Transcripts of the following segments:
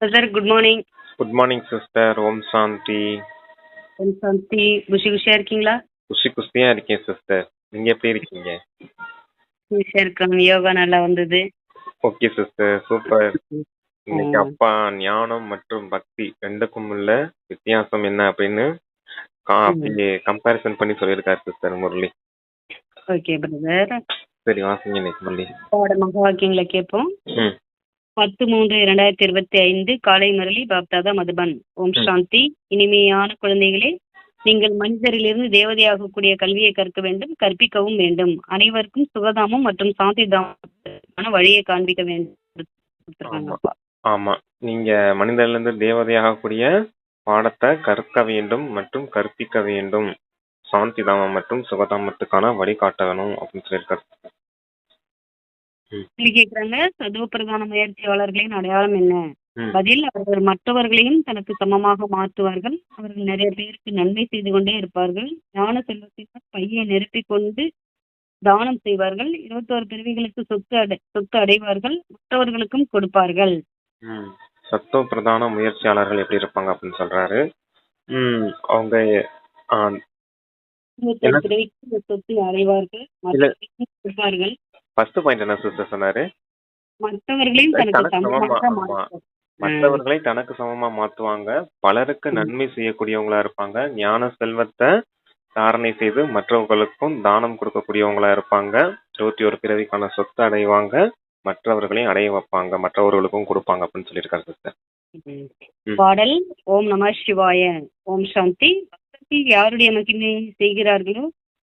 Sir good morning. Good morning sister. ஓம் சாந்தி. ஓம் சாந்தி. குஷியா இருக்கீங்களா? குஷியா இருக்கேன் சிஸ்டர். நீங்க எப்படி இருக்கீங்க? குஷியா இருக்காங்க. யோகா நல்லா வந்தது. Okay sister, super. இன்னைக்கு ம். அப்பா ஞானம் மற்றும் பக்தி ரெண்டுக்கும் உள்ள வித்தியாசம் என்ன அப்படின்னு அப்படியே கம்பேரிசன் பண்ணி சொல்லியிருக்காரு சிஸ்டர் முரளி. Okay brother. சரி, வாசிங்க இன்னைக்கு முரளி. மகா வாக்கியங்களை கேட்போம். ம் 10/3/2025 காலை முரளி பாப்தாதா மதுபன். ஓம் சாந்தி. இனிமையான குழந்தைகளே, நீங்கள் மனிதரிலிருந்து தேவதையாகக்கூடிய கல்வியை கற்க வேண்டும், கற்பிக்கவும் வேண்டும். அனைவருக்கும் சுகதாமம் மற்றும் சாந்தி தாமமான வழியை காண்பிக்க வேண்டும். ஆமா, நீங்க மனிதர்ல இருந்து தேவதையாகக்கூடிய பாடத்தை கற்க வேண்டும் மற்றும் கற்பிக்க வேண்டும். சாந்தி தாமம் மற்றும் சுகதாமத்துக்கான வழிகாட்ட வேணும் அப்படின்னு சொல்லியிருக்காரு. கேக்குறாங்க, சதுவ பிரதான முயற்சியாளர்களின் அடையாளம் என்ன? பதில், அவர்கள் மற்றவர்களையும் தனக்கு சமமாக மாற்றுவார்கள். அவர்கள் நிறைய பேருக்கு நன்மை செய்து கொண்டே இருப்பார்கள். ஞான செல்வத்தினால் பையை நிரப்பிக் கொண்டு தானம் செய்வார்கள். 21 பிறவிகளுக்கு சொத்து அடைவார்கள். மற்றவர்களுக்கும் கொடுப்பார்கள். சத்துவ பிரதான முயற்சியாளர்கள் எப்படி இருப்பாங்க அப்படின்னு சொல்றாரு. அவங்க 21 பிறவிக்கு சொத்து அடைவார்கள். மற்றவர்களுக்கும் கொடுப்பார்கள். ஃபர்ஸ்ட் பாயிண்ட் என்ன சிஸ்டர் சொன்னாரு? மற்றவர்களையும் மற்றவர்களை தனக்கு சமமா மாத்துவாங்க. பலருக்கு நன்மை செய்யக்கூடியவங்களா இருப்பாங்க. ஞான செல்வத்தை தாரணை செய்து மற்றவர்களுக்கும் தானம் கொடுக்கக்கூடியவங்களா இருப்பாங்க. 21 பிறவிக்கான சொத்து அடைவாங்க. மற்றவர்களையும் அடைய வைப்பாங்க, மற்றவர்களுக்கும் கொடுப்பாங்க அப்படின்னு சொல்லியிருக்காரு சிஸ்டர். பாடல். ஓம் நம சிவாய. ஓம் சாந்தி. பக்தர்கள் யாருடைய மகிமை செய்கிறார்களோ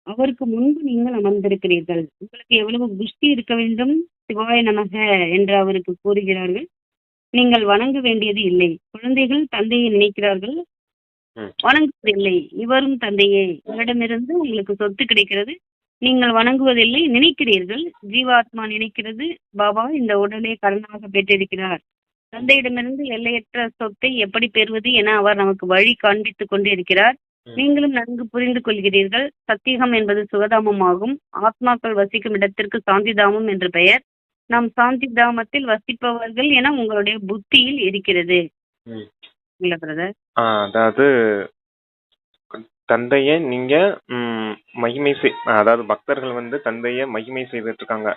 அவருக்கு முன்பு நீங்கள் அமர்ந்திருக்கிறீர்கள். உங்களுக்கு எவ்வளவு புஷ்டி இருக்க வேண்டும். சிவாய நமக என்று அவருக்கு கூறுகிறார்கள். நீங்கள் வணங்க வேண்டியது இல்லை. குழந்தைகள் தந்தையை நினைக்கிறார்கள், வணங்குவதில்லை. இவரும் தந்தையே. இவரிடமிருந்து உங்களுக்கு சொத்து கிடைக்கிறது. நீங்கள் வணங்குவதில்லை, நினைக்கிறீர்கள். ஜீவாத்மா நினைக்கிறது, பாபா இந்த உடலை கடனாக பெற்றிருக்கிறார். தந்தையிடமிருந்து எல்லையற்ற சொத்தை எப்படி பெறுவது என அவர் நமக்கு வழி காண்பித்துக் கொண்டு இருக்கிறார். நீங்களும் நன்கு புரிந்து கொள்கிறீர்கள். சத்தியகம் என்பது சுகதாமமாகும். ஆத்மாக்கள் வசிக்கும் இடத்திற்கு சாந்திதாமம் என்று பெயர். நாம் சாந்தி தாமத்தில் வசிப்பவர்கள் என உங்களுடைய புத்தியில் இருக்கிறது. இல்ல பிரதர்? அதாவது தந்தைய நீங்க மகிமை அதாவது பக்தர்கள் வந்து தந்தைய மகிமை செய்துட்டு இருக்காங்க.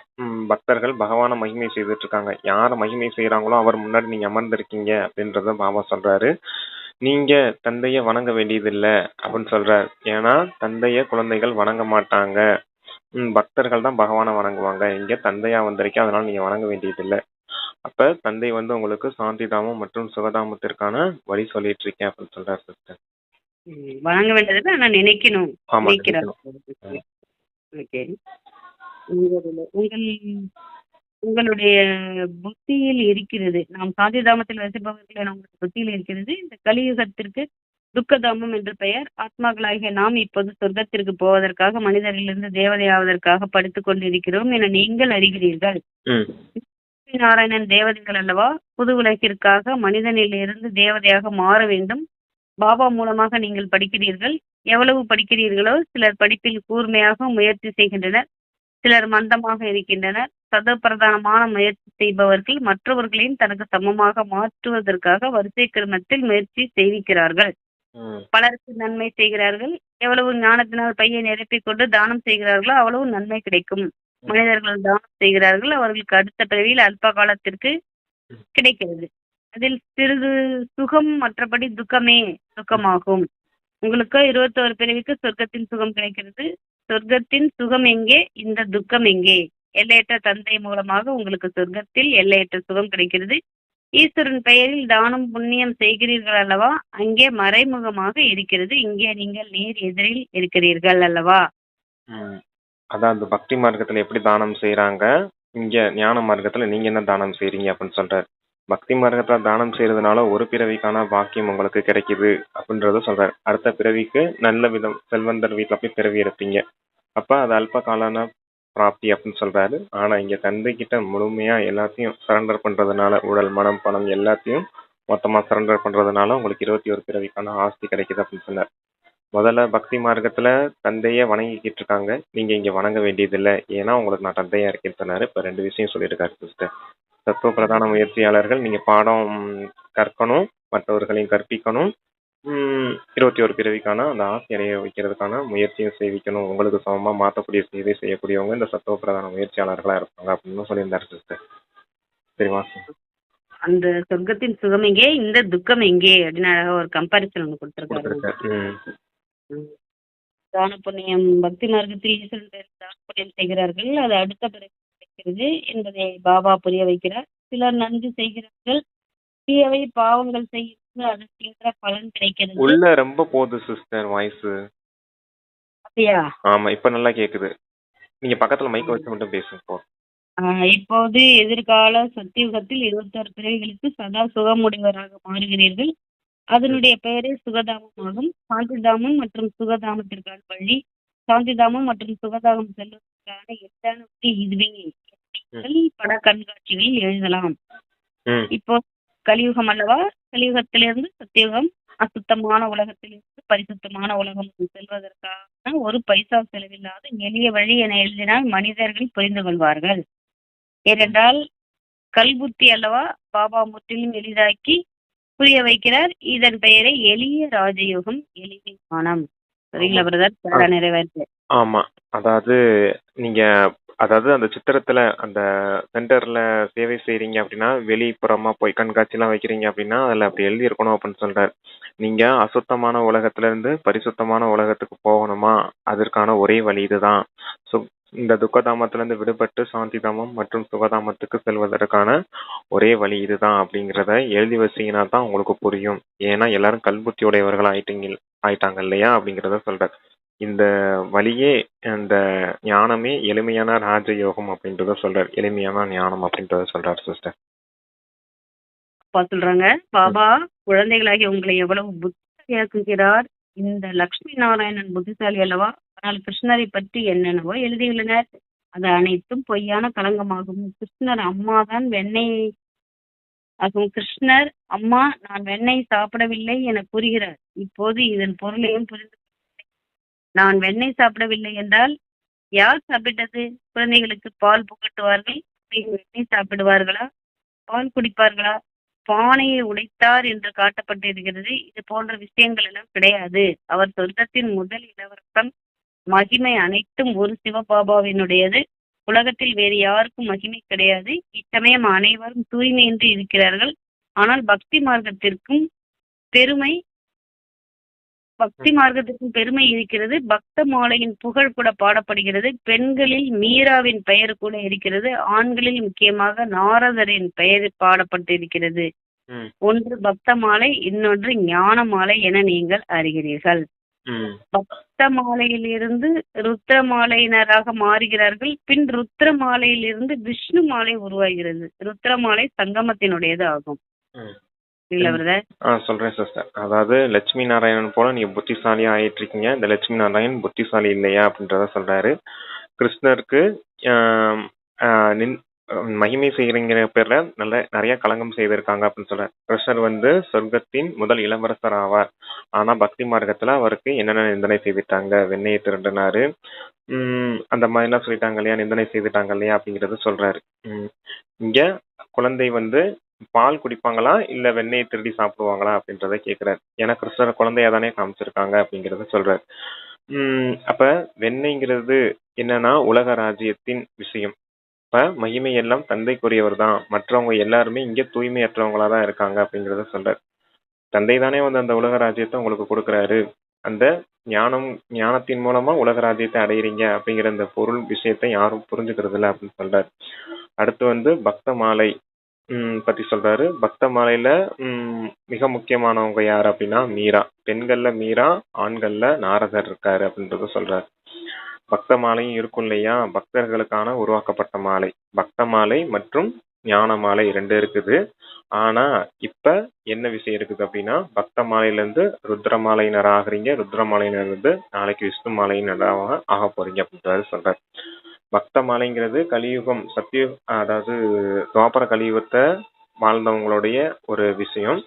பக்தர்கள் பகவான மகிமை செய்துட்டு இருக்காங்க. யார மகிமை செய்யறாங்களோ அவர் முன்னாடி நீங்க அமர்ந்திருக்கீங்க அப்படின்றத பாபா சொல்றாரு. நீங்க தந்தைய வணங்க வேண்டியதில்லை அப்படின்னு சொல்றாரு. ஏன்னா தந்தைய குழந்தைகள் வணங்க மாட்டாங்க. பக்தர்கள் தான் பகவானை வணங்குவாங்க. இங்க தந்தையா வந்திருக்கேன், அதனால நீங்க வணங்க வேண்டியதில்லை. அப்ப தந்தை வந்து உங்களுக்கு சாந்தி தாமம் மற்றும் சுகதாமத்திற்கான வழி சொல்லிட்டு இருக்கேன் அப்படின்னு சொல்றாரு சிஸ்டர். வணங்க வேண்டியது ஆனா நினைக்கணும். உங்களுடைய புத்தியில் இருக்கிறது. நாம் சாந்திதாமத்தில் வசிப்பவர்கள் நம்முடைய புத்தியில் இருக்கிறது. இந்த கலியுகத்திற்கு துக்கதாமம் என்று பெயர். ஆத்மாக்களாகிய நாம் இப்போது சொர்க்கத்திற்கு போவதற்காக மனிதரிலிருந்து தேவதையாவதற்காக படித்துக் கொண்டிருக்கிறோம் என நீங்கள் அறிகிறீர்கள். நாராயணன் தேவதைகள் அல்லவா? புது உலகிற்காக மனிதனிலிருந்து தேவதையாக மாற வேண்டும். பாபா மூலமாக நீங்கள் படிக்கிறீர்கள். எவ்வளவு படிக்கிறீர்களோ சிலர் படிப்பில் கூர்மையாக முயற்சி செய்கின்றனர், சிலர் மந்தமாக இருக்கின்றனர். சத பிரதானமான முயற்சி செய்பவர்கள் மற்றவர்களையும் தனக்கு சமமாக மாற்றுவதற்காக வரிசை கிரமத்தில் முயற்சி செய்கிறார்கள். பலருக்கு நன்மை செய்கிறார்கள். எவ்வளவு ஞானத்தினால் பையை நிரப்பிக் கொண்டு தானம் செய்கிறார்களோ அவ்வளவு நன்மை கிடைக்கும். மனிதர்கள் தானம் செய்கிறார்கள், அவர்களுக்கு அடுத்த பிறவியில் அல்ப காலத்திற்கு கிடைக்கிறது. அதில் சிறிது சுகம், மற்றபடி துக்கமாகும். உங்களுக்கு 21 பிறவிக்கு சொர்க்கத்தின் சுகம் கிடைக்கிறது. சொர்க்கத்தின் சுகம் எங்கே? இந்த துக்கம் எங்கே? எல்லையற்ற தந்தை மூலமாக உங்களுக்கு சொர்க்கத்தில் எல்லையற்ற சுகம் கிடைக்கிறது. ஈஸ்வரன் பெயரில் தானம் புண்ணியம் செய்கிறீர்கள் அல்லவா? அங்கே மறைமுகமாக இருக்கிறது. இங்கே நீங்கள் நேர் எதிரில் இருக்கிறீர்கள் அல்லவா? அதாவது பக்தி மார்க்கத்துல எப்படி தானம் செய்யறாங்க, இங்க ஞான மார்க்கத்துல நீங்க என்ன தானம் செய்யறீங்க அப்படின்னு சொல்றாரு. பக்தி மார்க்கத்துல தானம் செய்யறதுனால ஒரு பிறவிக்கான பாக்கியம் உங்களுக்கு கிடைக்குது அப்படின்றத சொல்றாரு. அடுத்த பிறவிக்கு நல்ல விதம் செல்வந்தர் வீட்டுல போய் பிறவி எடுப்பீங்க. அப்ப அது அல்ப காலான பிராப்தி அப்படின்னு சொல்றாரு. ஆனா இங்க தந்தை கிட்ட முழுமையா எல்லாத்தையும் சரண்டர் பண்றதுனால, உடல் மனம் பணம் எல்லாத்தையும் மொத்தமா சரண்டர் பண்றதுனால உங்களுக்கு 21 பிறவிக்கான ஆஸ்தி கிடைக்குது அப்படின்னு சொன்னார். முதல்ல பக்தி மார்க்கத்துல தந்தைய வணங்கிக்கிட்டு இருக்காங்க. நீங்க இங்க வணங்க வேண்டியதில்லை, ஏன்னா உங்களுக்கு நான் தந்தையா இருக்கேன்னு சொன்னாரு. இப்ப 2 விஷயம் சொல்லியிருக்காரு சிஸ்டர். தத்துவ பிரதான முயற்சியாளர்கள் நீங்க பாடம் கற்கணும், மற்றவர்களையும் கற்பிக்கணும். 21 பிறவிக்கான அந்த ஆசை அடைய வைக்கிறதுக்கான முயற்சியும் செய்விக்கணும். உங்களுக்கு சமமா மாத்தக்கூடிய சேவை செய்யக்கூடியவங்க இந்த சத்துவ பிரதான முயற்சியாளர்களா இருப்பாங்க அப்படின்னு சொல்லியிருந்தாரு சிஸ்டர். சரிமா? அந்த சொர்க்கத்தின் சுகம் எங்கே, இந்த துக்கம் எங்கே அப்படின்னு அழகா ஒரு கம்பாரிசன் ஒன்று கொடுத்துருக்காரு. கொடுத்துருக்கேன். தான புண்ணியம் பக்தி மார்க்கத்தில் ஈஸ்வரன் தான புண்ணியம் செய்கிறார்கள், அது அடுத்த பிறகு கிடைக்கிறது என்பதை பாபா புரிய வைக்கிறார். சிலர் நன்கு செய்கிறார்கள், தீயவை பாவங்கள் செய்கிறது, அதற்கேற்ற பலன் கிடைக்கிறது. உள்ள ரொம்ப போகுது சிஸ்டர் வாய்ஸ். அப்படியா? ஆமா, இப்ப நல்லா கேக்குது. நீங்க பக்கத்துல மைக்க வச்சு மட்டும் பேசுங்க போ. இப்போது எதிர்கால சத்தியுகத்தில் 21 பிறவிகளுக்கு சதா சுகமுடையவராக மாறுகிறீர்கள். அதனுடைய பெயரே சுகதாமமாகும். சாந்திதாமம் மற்றும் சுகதாமத்திற்கான வழி, சாந்திதாமம் மற்றும் சுகதாமம் செல்வதற்கான எட்டான வழி இதுவே. பட கண்காட்சிகளில் எழுதலாம். இப்போ கலியுகம் அல்லவா, கலியுகத்திலிருந்து சத்தியுகம், அசுத்தமான உலகத்திலிருந்து பரிசுத்தமான உலகம் செல்வதற்கான ஒரு பைசா செலவில்லாத எளிய வழி என எழுதினால் மனிதர்கள் புரிந்து கொள்வார்கள். ஏனென்றால் கல்புத்தி அல்லவா பாபா முற்றிலும் எளிதாக்கி புரிய வைக்கிறார். இதன் பெயரை எளிய ராஜயோகம், எளிமை ஞானம். சரிங்களா பிரதர்? நிறைவேற்று. ஆமா, அதாவது நீங்க அந்த சித்திரத்துல அந்த சென்டர்ல சேவை செய்றீங்க அப்படின்னா, வெளிப்புறமா போய் கண்காட்சிலாம் வைக்கிறீங்க அப்படின்னா அதுல அப்படி எழுதி இருக்கணும் அப்படின்னு சொல்றாரு. நீங்க அசுத்தமான உலகத்துல இருந்து பரிசுத்தமான உலகத்துக்கு போகணுமா, அதற்கான ஒரே வழி இதுதான். இந்த துக்கதாமத்திலிருந்து விடுபட்டு சாந்திதாமம் மற்றும் சுகதாமத்துக்கு செல்வதற்கான ஒரே வழி இதுதான் அப்படிங்கிறத எழுதி வச்சீங்கன்னா தான் உங்களுக்கு புரியும். ஏன்னா எல்லாரும் கல்புத்தி உடையவர்கள் ஆயிட்டாங்க இல்லையா அப்படிங்கிறத சொல்றாரு. இந்த வழியே, அந்த ஞானமே எளிமையான ராஜயோகம் அப்படின்றத சொல்றாரு. எளிமையான ஞானம் அப்படின்றத சொல்றாரு சிஸ்டர். அப்பா சொல்றாங்க, பாபா குழந்தைகளாகி உங்களை எவ்வளவு புத்தியாக்குகிறார். இந்த லக்ஷ்மி நாராயணன் புத்திசாலி அல்லவா, ஆனால் கிருஷ்ணரை பற்றி என்னென்னவோ எழுதியுள்ளனர். அது அனைத்தும் பொய்யான களங்கமாகும். கிருஷ்ணர் அம்மாதான் வெண்ணெய் ஆகும். கிருஷ்ணர் அம்மா நான் வெண்ணெய் சாப்பிடவில்லை என கூறுகிறார். இப்போது இதன் பொருளையும் புரிந்து நான் வெண்ணெய் சாப்பிடவில்லை என்றால் யார் சாப்பிட்டது? குழந்தைகளுக்கு பால் புகட்டுவார்கள், வெண்ணெய் சாப்பிடுவார்களா, பால் குடிப்பார்களா? பானையை உடைத்தார் என்று காட்டப்பட்டிருக்கிறது. இது போன்ற விஷயங்கள் எல்லாம் கிடையாது. அவர் சொர்க்கத்தின் முதல் இளவரசம். மகிமை அனைத்தும் ஒரு சிவபாபாவினுடையது. உலகத்தில் வேறு யாருக்கும் மகிமை கிடையாது. இச்சமயம் அனைவரும் தூய்மையின்றி இருக்கிறார்கள். ஆனால் பக்தி மார்க்கத்திற்கும் பெருமை இருக்கிறது. பக்த மாலையின் புகழ் கூட பாடப்படுகிறது. பெண்களில் மீராவின் பெயர் கூட இருக்கிறது. ஆண்களில் முக்கியமாக நாரதரின் பெயர் பாடப்பட்டிருக்கிறது. ஒன்று பக்த மாலை, இன்னொன்று ஞான மாலை என நீங்கள் அறிகிறீர்கள். பக்த மாலையிலிருந்து ருத்ர மாலையினராக மாறுகிறார்கள். பின் ருத்ர மாலையிலிருந்து விஷ்ணு மாலை உருவாகிறது. ருத்ர மாலை சங்கமத்தினுடையது ஆகும். சொல்றேன் சிஸ்டர். அதாவது லட்சுமி நாராயணன் போல நீங்க புத்திசாலியா ஆயிட்டு இருக்கீங்க. இந்த லட்சுமி நாராயணன் புத்திசாலி இல்லையா அப்படின்றத சொல்றாரு. கிருஷ்ணருக்கு மகிமை செய்கிறங்கிற பேர்ல நிறைய களங்கம் செய்திருக்காங்க அப்படின்னு சொல்றாரு. கிருஷ்ணர் சொர்க்கத்தின் முதல் இளவரசர் ஆவார். ஆனா பக்தி மார்க்கத்துல அவருக்கு என்னென்ன நிந்தனை செய்துட்டாங்க, வெண்ணெயை திருடினாரு, அந்த மாதிரி எல்லாம் சொல்லிட்டாங்க இல்லையா, நிந்தனை செய்துட்டாங்க இல்லையா அப்படிங்கறத சொல்றாரு. இங்க குழந்தை பால் குடிப்பாங்களா இல்ல வெண்ணெயை திருடி சாப்பிடுவாங்களா அப்படின்றத கேக்குறாரு. ஏன்னா கிருஷ்ணர் குழந்தையா தானே காமிச்சிருக்காங்க அப்படிங்கறத சொல்றாரு. அப்ப வெண்ணெய்ங்கிறது என்னன்னா உலக ராஜ்யத்தின் விஷயம். இப்ப மகிமை எல்லாம் தந்தைக்குரியவர் தான். மற்றவங்க எல்லாருமே இங்க தூய்மையற்றவங்களா தான் இருக்காங்க அப்படிங்கறத சொல்றாரு. தந்தை தானே அந்த உலக ராஜ்யத்தை உங்களுக்கு கொடுக்குறாரு. அந்த ஞானத்தின் மூலமா உலக ராஜ்யத்தை அடையிறீங்க அப்படிங்கிற அந்த பொருள் விஷயத்தை யாரும் புரிஞ்சுக்கிறது இல்லை அப்படின்னு சொல்றாரு. அடுத்து பக்த மாலை பத்தி சொல்றாரு. பக்த மாலையில மிக முக்கியமானவங்க யார் அப்படின்னா மீரா. பெண்கள்ல மீரா, ஆண்கள்ல நாரதர் இருக்காரு அப்படின்றத சொல்றாரு. பக்த மாலையும் இருக்கும் இல்லையா, பக்தர்களுக்கான உருவாக்கப்பட்ட மாலை. பக்த மாலை மற்றும் ஞான மாலை 2 இருக்குது. ஆனா இப்ப என்ன விஷயம் இருக்குது அப்படின்னா, பக்த மாலையில இருந்து ருத்ர மாலையினர் ஆகுறீங்க, ருத்ர மாலையினர் நாளைக்கு விஷ்ணு மாலையினராக ஆக போறீங்க அப்படின்றது சொல்றாரு. பக்த மாலைங்கிறது கலியுகம் அதாவது துவாபர கலியுகத்தை வாழ்ந்தவங்களுடைய ஒரு விஷயம்.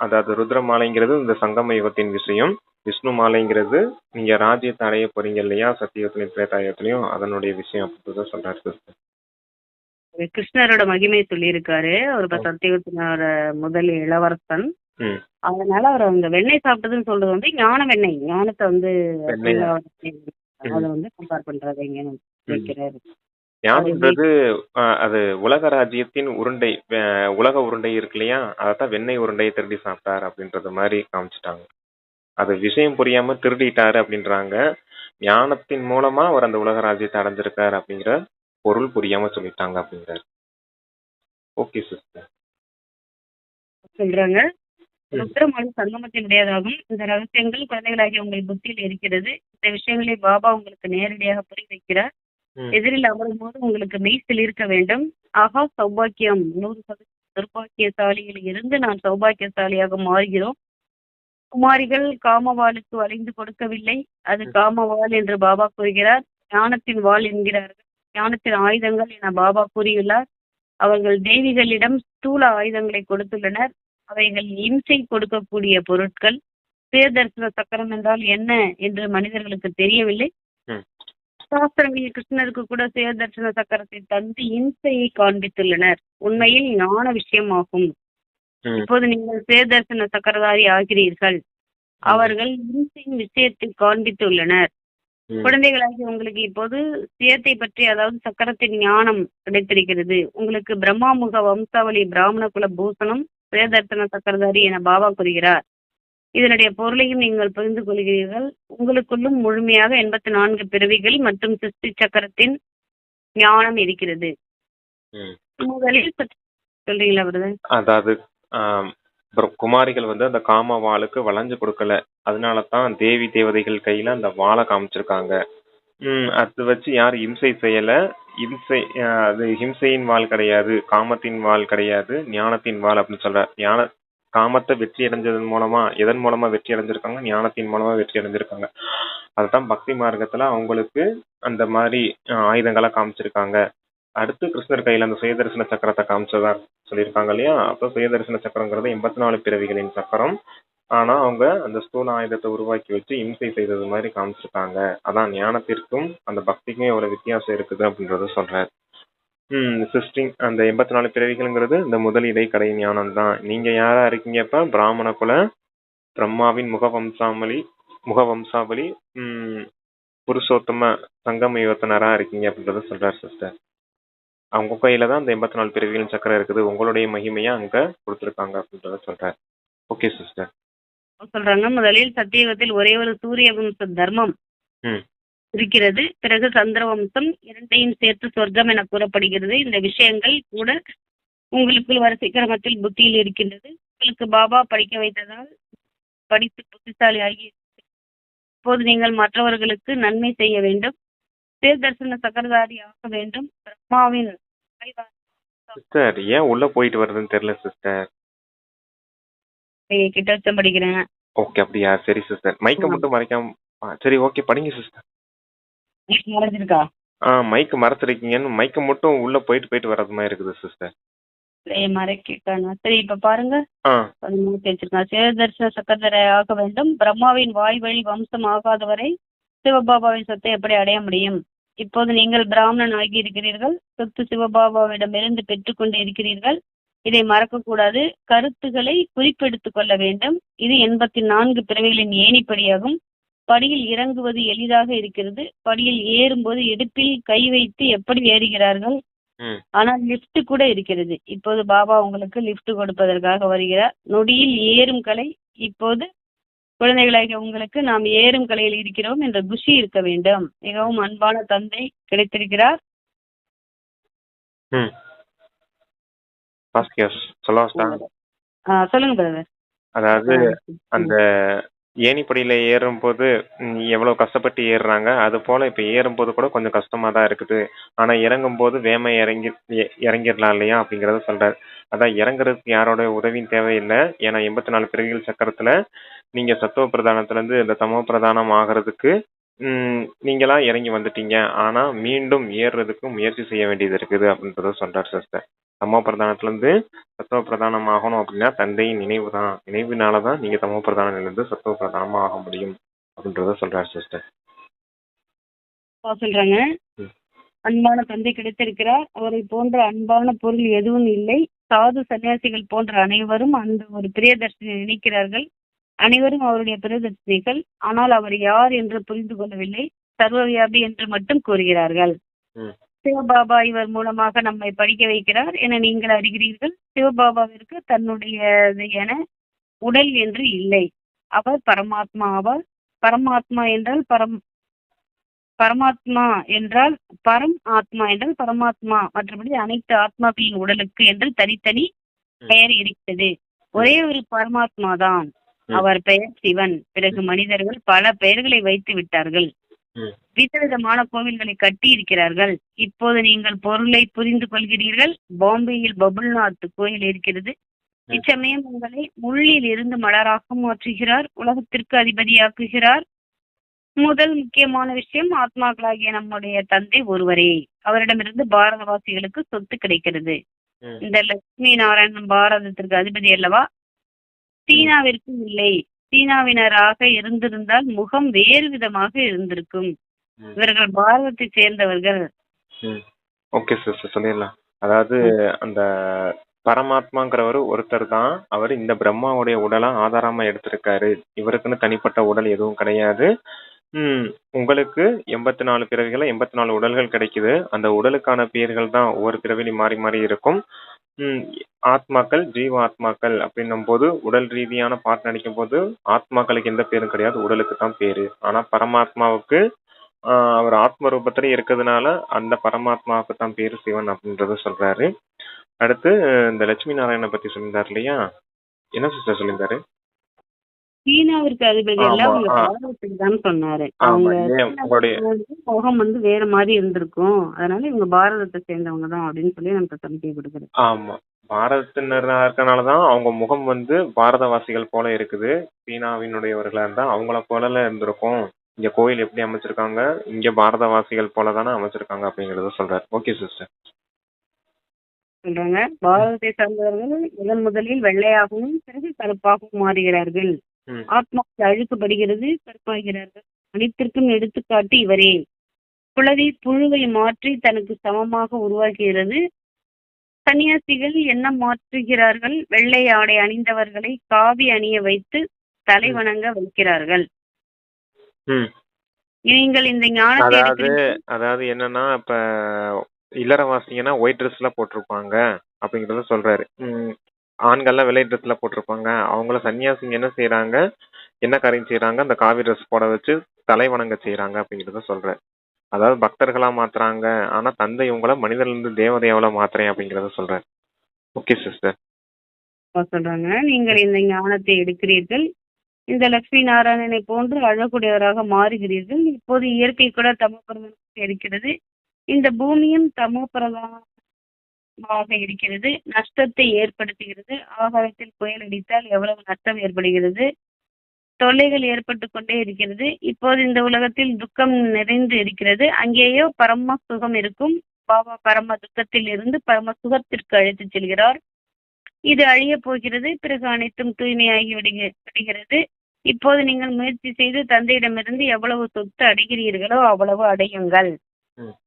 அதாவது ருத்ர மாலைங்கிறது இந்த சங்கம யுகத்தின் விஷயம். விஷ்ணு மாலைங்கிறது நீங்க ராஜ்யத்தை அடைய போறீங்க இல்லையா, சத்தியுகத்திலையும் திரேதாயுகத்திலையும், அதனுடைய விஷயம் அப்படின்றத சொல்றாரு. கிருஷ்ணரோட மகிமை சொல்லியிருக்காரு. அவர் இப்ப சத்தியவத்தினோட முதல் இளவரசன். ம் அதனால அவர் அந்த வெண்ணெய் சாப்பிட்டதுன்னு சொல்றது வந்து ஞான வெண்ணெய். ஞானத்தை வந்து வெண்ணெய். அதை வந்து கம்பேர் பண்றது எங்கன்னு வைக்கிறாரு. ஞானம்ன்றது அது உலக ராஜ்யத்தின் உருண்டை, உலக உருண்டை இருக்கு இல்லையா, அதைத்தான் வெண்ணெய் உருண்டையை திருடி சாப்பிட்டார் அப்படின்றது மாதிரி காமிச்சிட்டாங்க. அது விஷயம் புரியாம திருடிட்டாரு அப்படின்றாங்க. ஞானத்தின் மூலமா அவர் அந்த உலக ராஜ்யத்தை அடைஞ்சிருக்காரு அப்படிங்கிற பொருள் புரியாம சொல்லிட்டாங்க அப்படிங்கிறாரு. Okay sister. சொல்றாங்க ருத்ரமணி சங்கமத்தினுடையதாகும். இந்த ரகசியங்கள் குழந்தைகளாகிய உங்கள் புத்தியில் இருக்கிறது. இந்த விஷயங்களை பாபா உங்களுக்கு நேரடியாக புரிய வைக்கிறார். எதிரில் அமரும் போது உங்களுக்கு மெய்சில் இருக்க வேண்டும். ஆகா சௌபாக்கியம், 100% துர்பாக்கியசாலியில் இருந்து நான் சௌபாக்கியசாலியாக மாறுகிறோம். குமாரிகள் காமவாளுக்கு வளைந்து கொடுக்கவில்லை, அது காமவாள் என்று பாபா கூறுகிறார். ஞானத்தின் வாள் என்கிறார்கள். ஞானத்தின் ஆயுதங்கள் என பாபா கூறியுள்ளார். அவர்கள் தேவிகளிடம் ஸ்தூல ஆயுதங்களை கொடுத்துள்ளனர். அவைகள் இம்சை கொடுக்கக்கூடிய பொருட்கள். சுயதர்சன சக்கரம் என்றால் என்ன என்று மனிதர்களுக்கு தெரியவில்லை. சாஸ்திரங்களில் கிருஷ்ணருக்கு கூட சுயதர்சன சக்கரத்தை தந்து இம்சையை காண்பித்துள்ளனர். உண்மையில் ஞான விஷயமாகும். இப்போது நீங்கள் சுயதர்சன சக்கரதாரி ஆகிறீர்கள். அவர்கள் இம்சையின் விஷயத்தை காண்பித்துள்ளனர். குழந்தைகளாகி உங்களுக்கு இப்போது சுயத்தை பற்றி, அதாவது சக்கரத்தின் ஞானம் கிடைத்திருக்கிறது. உங்களுக்கு பிரம்மாமுக வம்சாவளி பிராமண குல பூசணம் சுயதர்சன சக்கரதாரி என பாபா கூறுகிறார். இதனுடைய பொருளையும் நீங்கள் புரிந்து கொள்கிறீர்கள். உங்களுக்குள்ளும் முழுமையாக 84 பிறவிகள் மற்றும் சிருஷ்டி சக்கரத்தின் ஞானம் இருக்கிறது. முதலில் சொல்றீங்களா பிரதர்? அதாவது குமாரிகள் வந்து அந்த காம வாளுக்கு வளைஞ்சு கொடுக்கல, அதனாலதான் தேவி தேவதைகள் கையில அந்த வாளை காமிச்சிருக்காங்க. அது வச்சு யாரும் இம்சை செய்யல. இம்சை அது ஹிம்சையின் வாள் கிடையாது, காமத்தின் வாள் கிடையாது, ஞானத்தின் வாள் அப்படின்னு சொல்ற. காமத்தை வெற்றி அடைஞ்சதன் மூலமா, எதன் மூலமா வெற்றி அடைஞ்சிருக்காங்க? ஞானத்தின் மூலமா வெற்றி அடைஞ்சிருக்காங்க. அதுதான் பக்தி மார்க்கத்துல அவங்களுக்கு அந்த மாதிரி ஆயுதங்களை காமிச்சிருக்காங்க. அடுத்து கிருஷ்ணர் கையில அந்த சுயதர்சன சக்கரத்தை காமிச்சதா சொல்லியிருக்காங்க இல்லையா. அப்போ சுயதர்சன சக்கரங்கிறது 84 பிறவிகளின் சக்கரம். ஆனா அவங்க அந்த ஸ்தூல ஆயுதத்தை உருவாக்கி வச்சு இம்சை செய்தது மாதிரி காமிச்சிருக்காங்க. அதான் ஞானத்திற்கும் அந்த பக்திக்கும் எவ்வளவு வித்தியாசம் இருக்குது அப்படின்றத சொல்றாரு. சிஸ்டிங் அந்த 84 பிறவிகள்ங்கிறது இந்த முதல் இடைக்கடை ஞானம் தான். நீங்க யாரா இருக்கீங்க? இப்ப பிராமண குல பிரம்மாவின் முகவம்சாவளி புருஷோத்தம சங்கம யுவத்தனரா இருக்கீங்க அப்படின்றத சொல்றாரு சிஸ்டர். அவங்க கையில தான் அந்த 84 பிறவிகளின் சக்கரம் இருக்குது. உங்களுடைய மகிமையா அங்க கொடுத்துருக்காங்க அப்படின்றத சொல்றாரு. Okay sister. சொல்றாங்க முதலில் சத்தியுகத்தில் ஒரே ஒரு சூரிய வம்ச தர்மம் இருக்கிறது. பிறகு சந்திர வம்சம், இரண்டையும் சேர்த்து சொர்க்கம் என கூறப்படுகிறது. இந்த விஷயங்கள் கூட உங்களுக்குள் வரிசை கிரமத்தில் புத்தியில் இருக்கின்றது. உங்களுக்கு பாபா படிக்க வைத்ததால் படித்து புத்திசாலி ஆகி இப்போது நீங்கள் மற்றவர்களுக்கு நன்மை செய்ய வேண்டும். சுயதர்சன சக்கரதாரி ஆக வேண்டும். பிரம்மாவின் சிஸ்டர் ஏன் உள்ள போயிட்டு வருதுன்னு தெரியல சிஸ்டர். கிட்ட வச்சு படிக்கிறேன். ஓகே அப்படியா? சரி சிஸ்டர். மைக்க மட்டும் மறைக்காம. சரி ஓகே படிங்க சிஸ்டர். மறைஞ்சிருக்கா? மைக்கு மறைச்சிருக்கீங்கன்னு மைக்க மட்டும் உள்ள போயிட்டு வர்றது மாதிரி இருக்குது சிஸ்டர். மறைக்காங்க. சரி இப்ப பாருங்க. சுயதர்சன சக்கரதாரி ஆக வேண்டும். பிரம்மாவின் வாய் வழி வம்சம் ஆகாதவரை சிவபாபாவின் சொத்தை எப்படி அடைய முடியும்? இப்போது நீங்கள் பிராமணன் ஆகி இருக்கிறீர்கள். சொத்து சிவபாபாவிடமிருந்து பெற்றுக்கொண்டு இருக்கிறீர்கள். இதை மறக்கக்கூடாது. கருத்துக்களை குறிப்பெடுத்துக் கொள்ள வேண்டும். இது 84 பிறவிகளின் ஏணிப்படியாகும். படியில் இறங்குவது எளிதாக இருக்கிறது. படியில் ஏறும்போது இடுப்பில் கை வைத்து எப்படி ஏறுகிறார்கள். ஆனால் லிப்ட் கூட இருக்கிறது. இப்போது பாபா உங்களுக்கு லிப்ட் கொடுப்பதற்காக வருகிறார். நொடியில் ஏறும் கலை. இப்போது குழந்தைகளாகிய உங்களுக்கு நாம் ஏறும் கலையில் இருக்கிறோம் என்ற குஷி இருக்க வேண்டும். மிகவும் அன்பான தந்தை கிடைத்திருக்கிறார். சொல்லுங்க பிரதர். அதாவது அந்த ஏணிப்படியில ஏறும் போது எவ்வளவு கஷ்டப்பட்டு ஏறுறாங்க, அது போல இப்ப ஏறும் போது கூட கொஞ்சம் கஷ்டமா தான் இருக்குது. ஆனா இறங்கும் போது வேமை இறங்கிடலாம் இல்லையா அப்படிங்கறத சொல்றாரு. அதான் இறங்குறதுக்கு யாரோட உதவியும் தேவையில்லை. ஏன்னா 84 பிறவிகள் சக்கரத்துல நீங்க சத்துவ பிரதானத்துல இருந்து இந்த தமோ பிரதானம் ஆகிறதுக்கு நீங்களா இறங்கி வந்துட்டீங்க. ஆனா மீண்டும் ஏறுறதுக்கு முயற்சி செய்ய வேண்டியது இருக்குது அப்படின்றத சொல்றாரு சிஸ்டர். தமோ பிரதானத்துல இருந்து சத்துவ பிரதானம் ஆகணும் அப்படின்னா தந்தையின் நினைவு தான். நினைவுனாலதான் நீங்க தமோ பிரதானம் இருந்து சத்துவ பிரதானமா ஆக முடியும் அப்படின்றத சொல்றாரு சிஸ்டர். சொல்றாங்க அன்பான தந்தை கிடைத்திருக்கிறார். அவரை போன்ற அன்பான பொருள் எதுவும் இல்லை. சாது சன்னியாசிகள் போன்ற அனைவரும் அந்த ஒரு பிரியதர்ஷினை நினைக்கிறார்கள். அனைவரும் அவருடைய பிரியதர்ஷினிகள். ஆனால் அவர் யார் என்று புரிந்து கொள்ளவில்லை. சர்வவியாபி என்று மட்டும் கூறுகிறார்கள். ம் சிவபாபா இவர் மூலமாக நம்மை படிக்க வைக்கிறார் என நீங்கள் அறிகிறீர்கள். சிவபாபாவிற்கு தன்னுடைய என உடல் என்று இல்லை. அவர் பரமாத்மா ஆவார். பரமாத்மா என்றால் பரமாத்மா என்றால் பரம் ஆத்மா என்றால் பரமாத்மா. மற்றபடி அனைத்து ஆத்மாக்களின் உடலுக்கு என்று தனித்தனி பெயர் இருக்கிறது. ஒரே ஒரு பரமாத்மா தான். அவர் பெயர் சிவன். பிறகு மனிதர்கள் பல பெயர்களை வைத்து விட்டார்கள். விதவிதமான கோவில்களை கட்டி இருக்கிறார்கள். இப்போது நீங்கள் பொருளை புரிந்து கொள்கிறீர்கள். பாம்பேயில் பபுல்நாத் கோயில் இருக்கிறது. இச்சமயம் உங்களை முள்ளில் இருந்து மலராக மாற்றுகிறார். உலகத்திற்கு அதிபதியாக்குகிறார். முதல் முக்கியமான விஷயம், ஆத்மாக்களாகிய நம்முடைய தந்தை ஒருவரே. அவரிடமிருந்து பாரதவாசிகளுக்கு சொத்து கிடைக்கிறது. இந்த லட்சுமி நாராயணன் பாரதத்திற்கு அதிபதி அல்லவா? சீனாவிற்கும் இல்லை. சீனாவினராக இருந்திருந்தால் முகம் வேறு விதமாக இருந்திருக்கும். இவர்கள் பாரதத்தை சேர்ந்தவர்கள். ஓகே சிஸ்டர், சொல்லிடலாம். அதாவது அந்த பரமாத்மாங்கிறவர் ஒருத்தர் தான். அவர் இந்த பிரம்மாவுடைய உடலா ஆதாரமா எடுத்திருக்காரு. இவருக்குன்னு தனிப்பட்ட உடல் எதுவும் கிடையாது. உங்களுக்கு 84 பிறவிகளை 84 உடல்கள் கிடைக்குது. அந்த உடலுக்கான பெயர்கள் தான் ஒவ்வொரு பிறவிலையும் மாறி மாறி இருக்கும். ஆத்மாக்கள், ஜீவ ஆத்மாக்கள் அப்படின்னும் போது உடல் ரீதியான பாட்டு நடிக்கும் போது ஆத்மாக்களுக்கு எந்த பேரும் கிடையாது, உடலுக்கு தான் பேரு. ஆனா பரமாத்மாவுக்கு அவர் ஆத்ம ரூபத்திலே இருக்கிறதுனால அந்த பரமாத்மாவுக்கு தான் பேரு சிவன் அப்படின்றத சொல்றாரு. அடுத்து இந்த லட்சுமி நாராயணனை பத்தி சொல்லியிருந்தாரு இல்லையா? என்ன சிஸ்டர் சொல்லியிருந்தாரு? சீனாவிற்கு அதிபதி எல்லாம் அவங்க பாரதத்துக்கு தான் சொன்னாரு. அவங்க முகம் வந்து வேற மாதிரி இருந்திருக்கும். அதனால இவங்க பாரதத்தை சேர்ந்தவங்க தான் அப்படின்னு சொல்லி நமக்கு சமிக்கை கொடுக்குறது. ஆமா, பாரதத்தினரா இருக்கனாலதான் அவங்க முகம் வந்து பாரதவாசிகள் போல இருக்குது. சீனாவினுடையவர்களா இருந்தா அவங்கள போல இருந்திருக்கும். இங்க கோயில் எப்படி அமைச்சிருக்காங்க, இங்க பாரதவாசிகள் போலதானே அமைச்சிருக்காங்க அப்படிங்கறத சொல்றாரு. Okay sister. சொல்றாங்க, பாரதத்தை சார்ந்தவர்கள் முதலில் வெள்ளையாகவும் பிறகு கருப்பாகவும் மாறுகிறார்கள். ஆத்மாக்கள் அழுக்குப்படுகிறது, கருப்பாகிறார்கள். அனைத்திற்கும் எடுத்துக்காட்டு இவரே. குளவி புழுவை மாற்றி தனக்கு சமமாக உருவாக்குகிறது. சன்னியாசிகள் என்ன மாற்றுகிறார்கள்? வெள்ளை ஆடை அணிந்தவர்களை காவி அணிய வைத்து தலை வணங்க வைக்கிறார்கள். நீங்கள் இந்த ஞானத்தை அதாவது என்னன்னா, இப்ப இல்லறவாசிங்கன்னா ஒயிட் ட்ரெஸ் எல்லாம் போட்டிருப்பாங்க அப்படிங்கறத சொல்றாரு. ஆண்கள்லாம் வெள்ளை ட்ரெஸ்ல போட்டிருப்பாங்க. அவங்கள சன்னியாசிங்க என்ன செய்யறாங்க, என்ன காரியம் செய்யறாங்க, அந்த காவி ட்ரெஸ் போட வச்சு தலை வணங்க செய்யறாங்க அப்படிங்கறத சொல்றாரு. அதாவது பக்தர்களா மாத்துறாங்க. ஆனா தந்தை இவங்கள மனிதர்ல இருந்து தேவதையாவில மாத்துறேன் அப்படிங்கறத சொல்றாரு. Okay sister. சொல்றாங்க, நீங்கள் இந்த ஞானத்தை எடுக்கிறீர்கள். இந்த லட்சுமி நாராயணனை போன்று அழகுடையவராக மாறுகிறீர்கள். இப்போது இயற்கை கூட தமோ பிரதானமாக இருக்கிறது. இந்த பூமியும் தமோ பிரதானமாக இருக்கிறது. நஷ்டத்தை ஏற்படுத்துகிறது. ஆகாயத்தில் புயல் அடித்தால் எவ்வளவு நஷ்டம் ஏற்படுகிறது, தொல்லைகள் ஏற்பட்டு கொண்டே இருக்கிறது. இப்போது இந்த உலகத்தில் துக்கம் நிறைந்து இருக்கிறது. அங்கேயோ பரம சுகம் இருக்கும். பாபா பரம துக்கத்தில் இருந்து பரம சுகத்திற்கு அழைத்து செல்கிறார். இது அழிய போகிறது. பிறகு அனைத்தும் தூய்மையாகி விடுகிறது. இப்போது நீங்கள் முயற்சி செய்து தந்தையிடமிருந்து எவ்வளவு சொத்து அடைகிறீர்களோ அவ்வளவு அடையுங்கள்.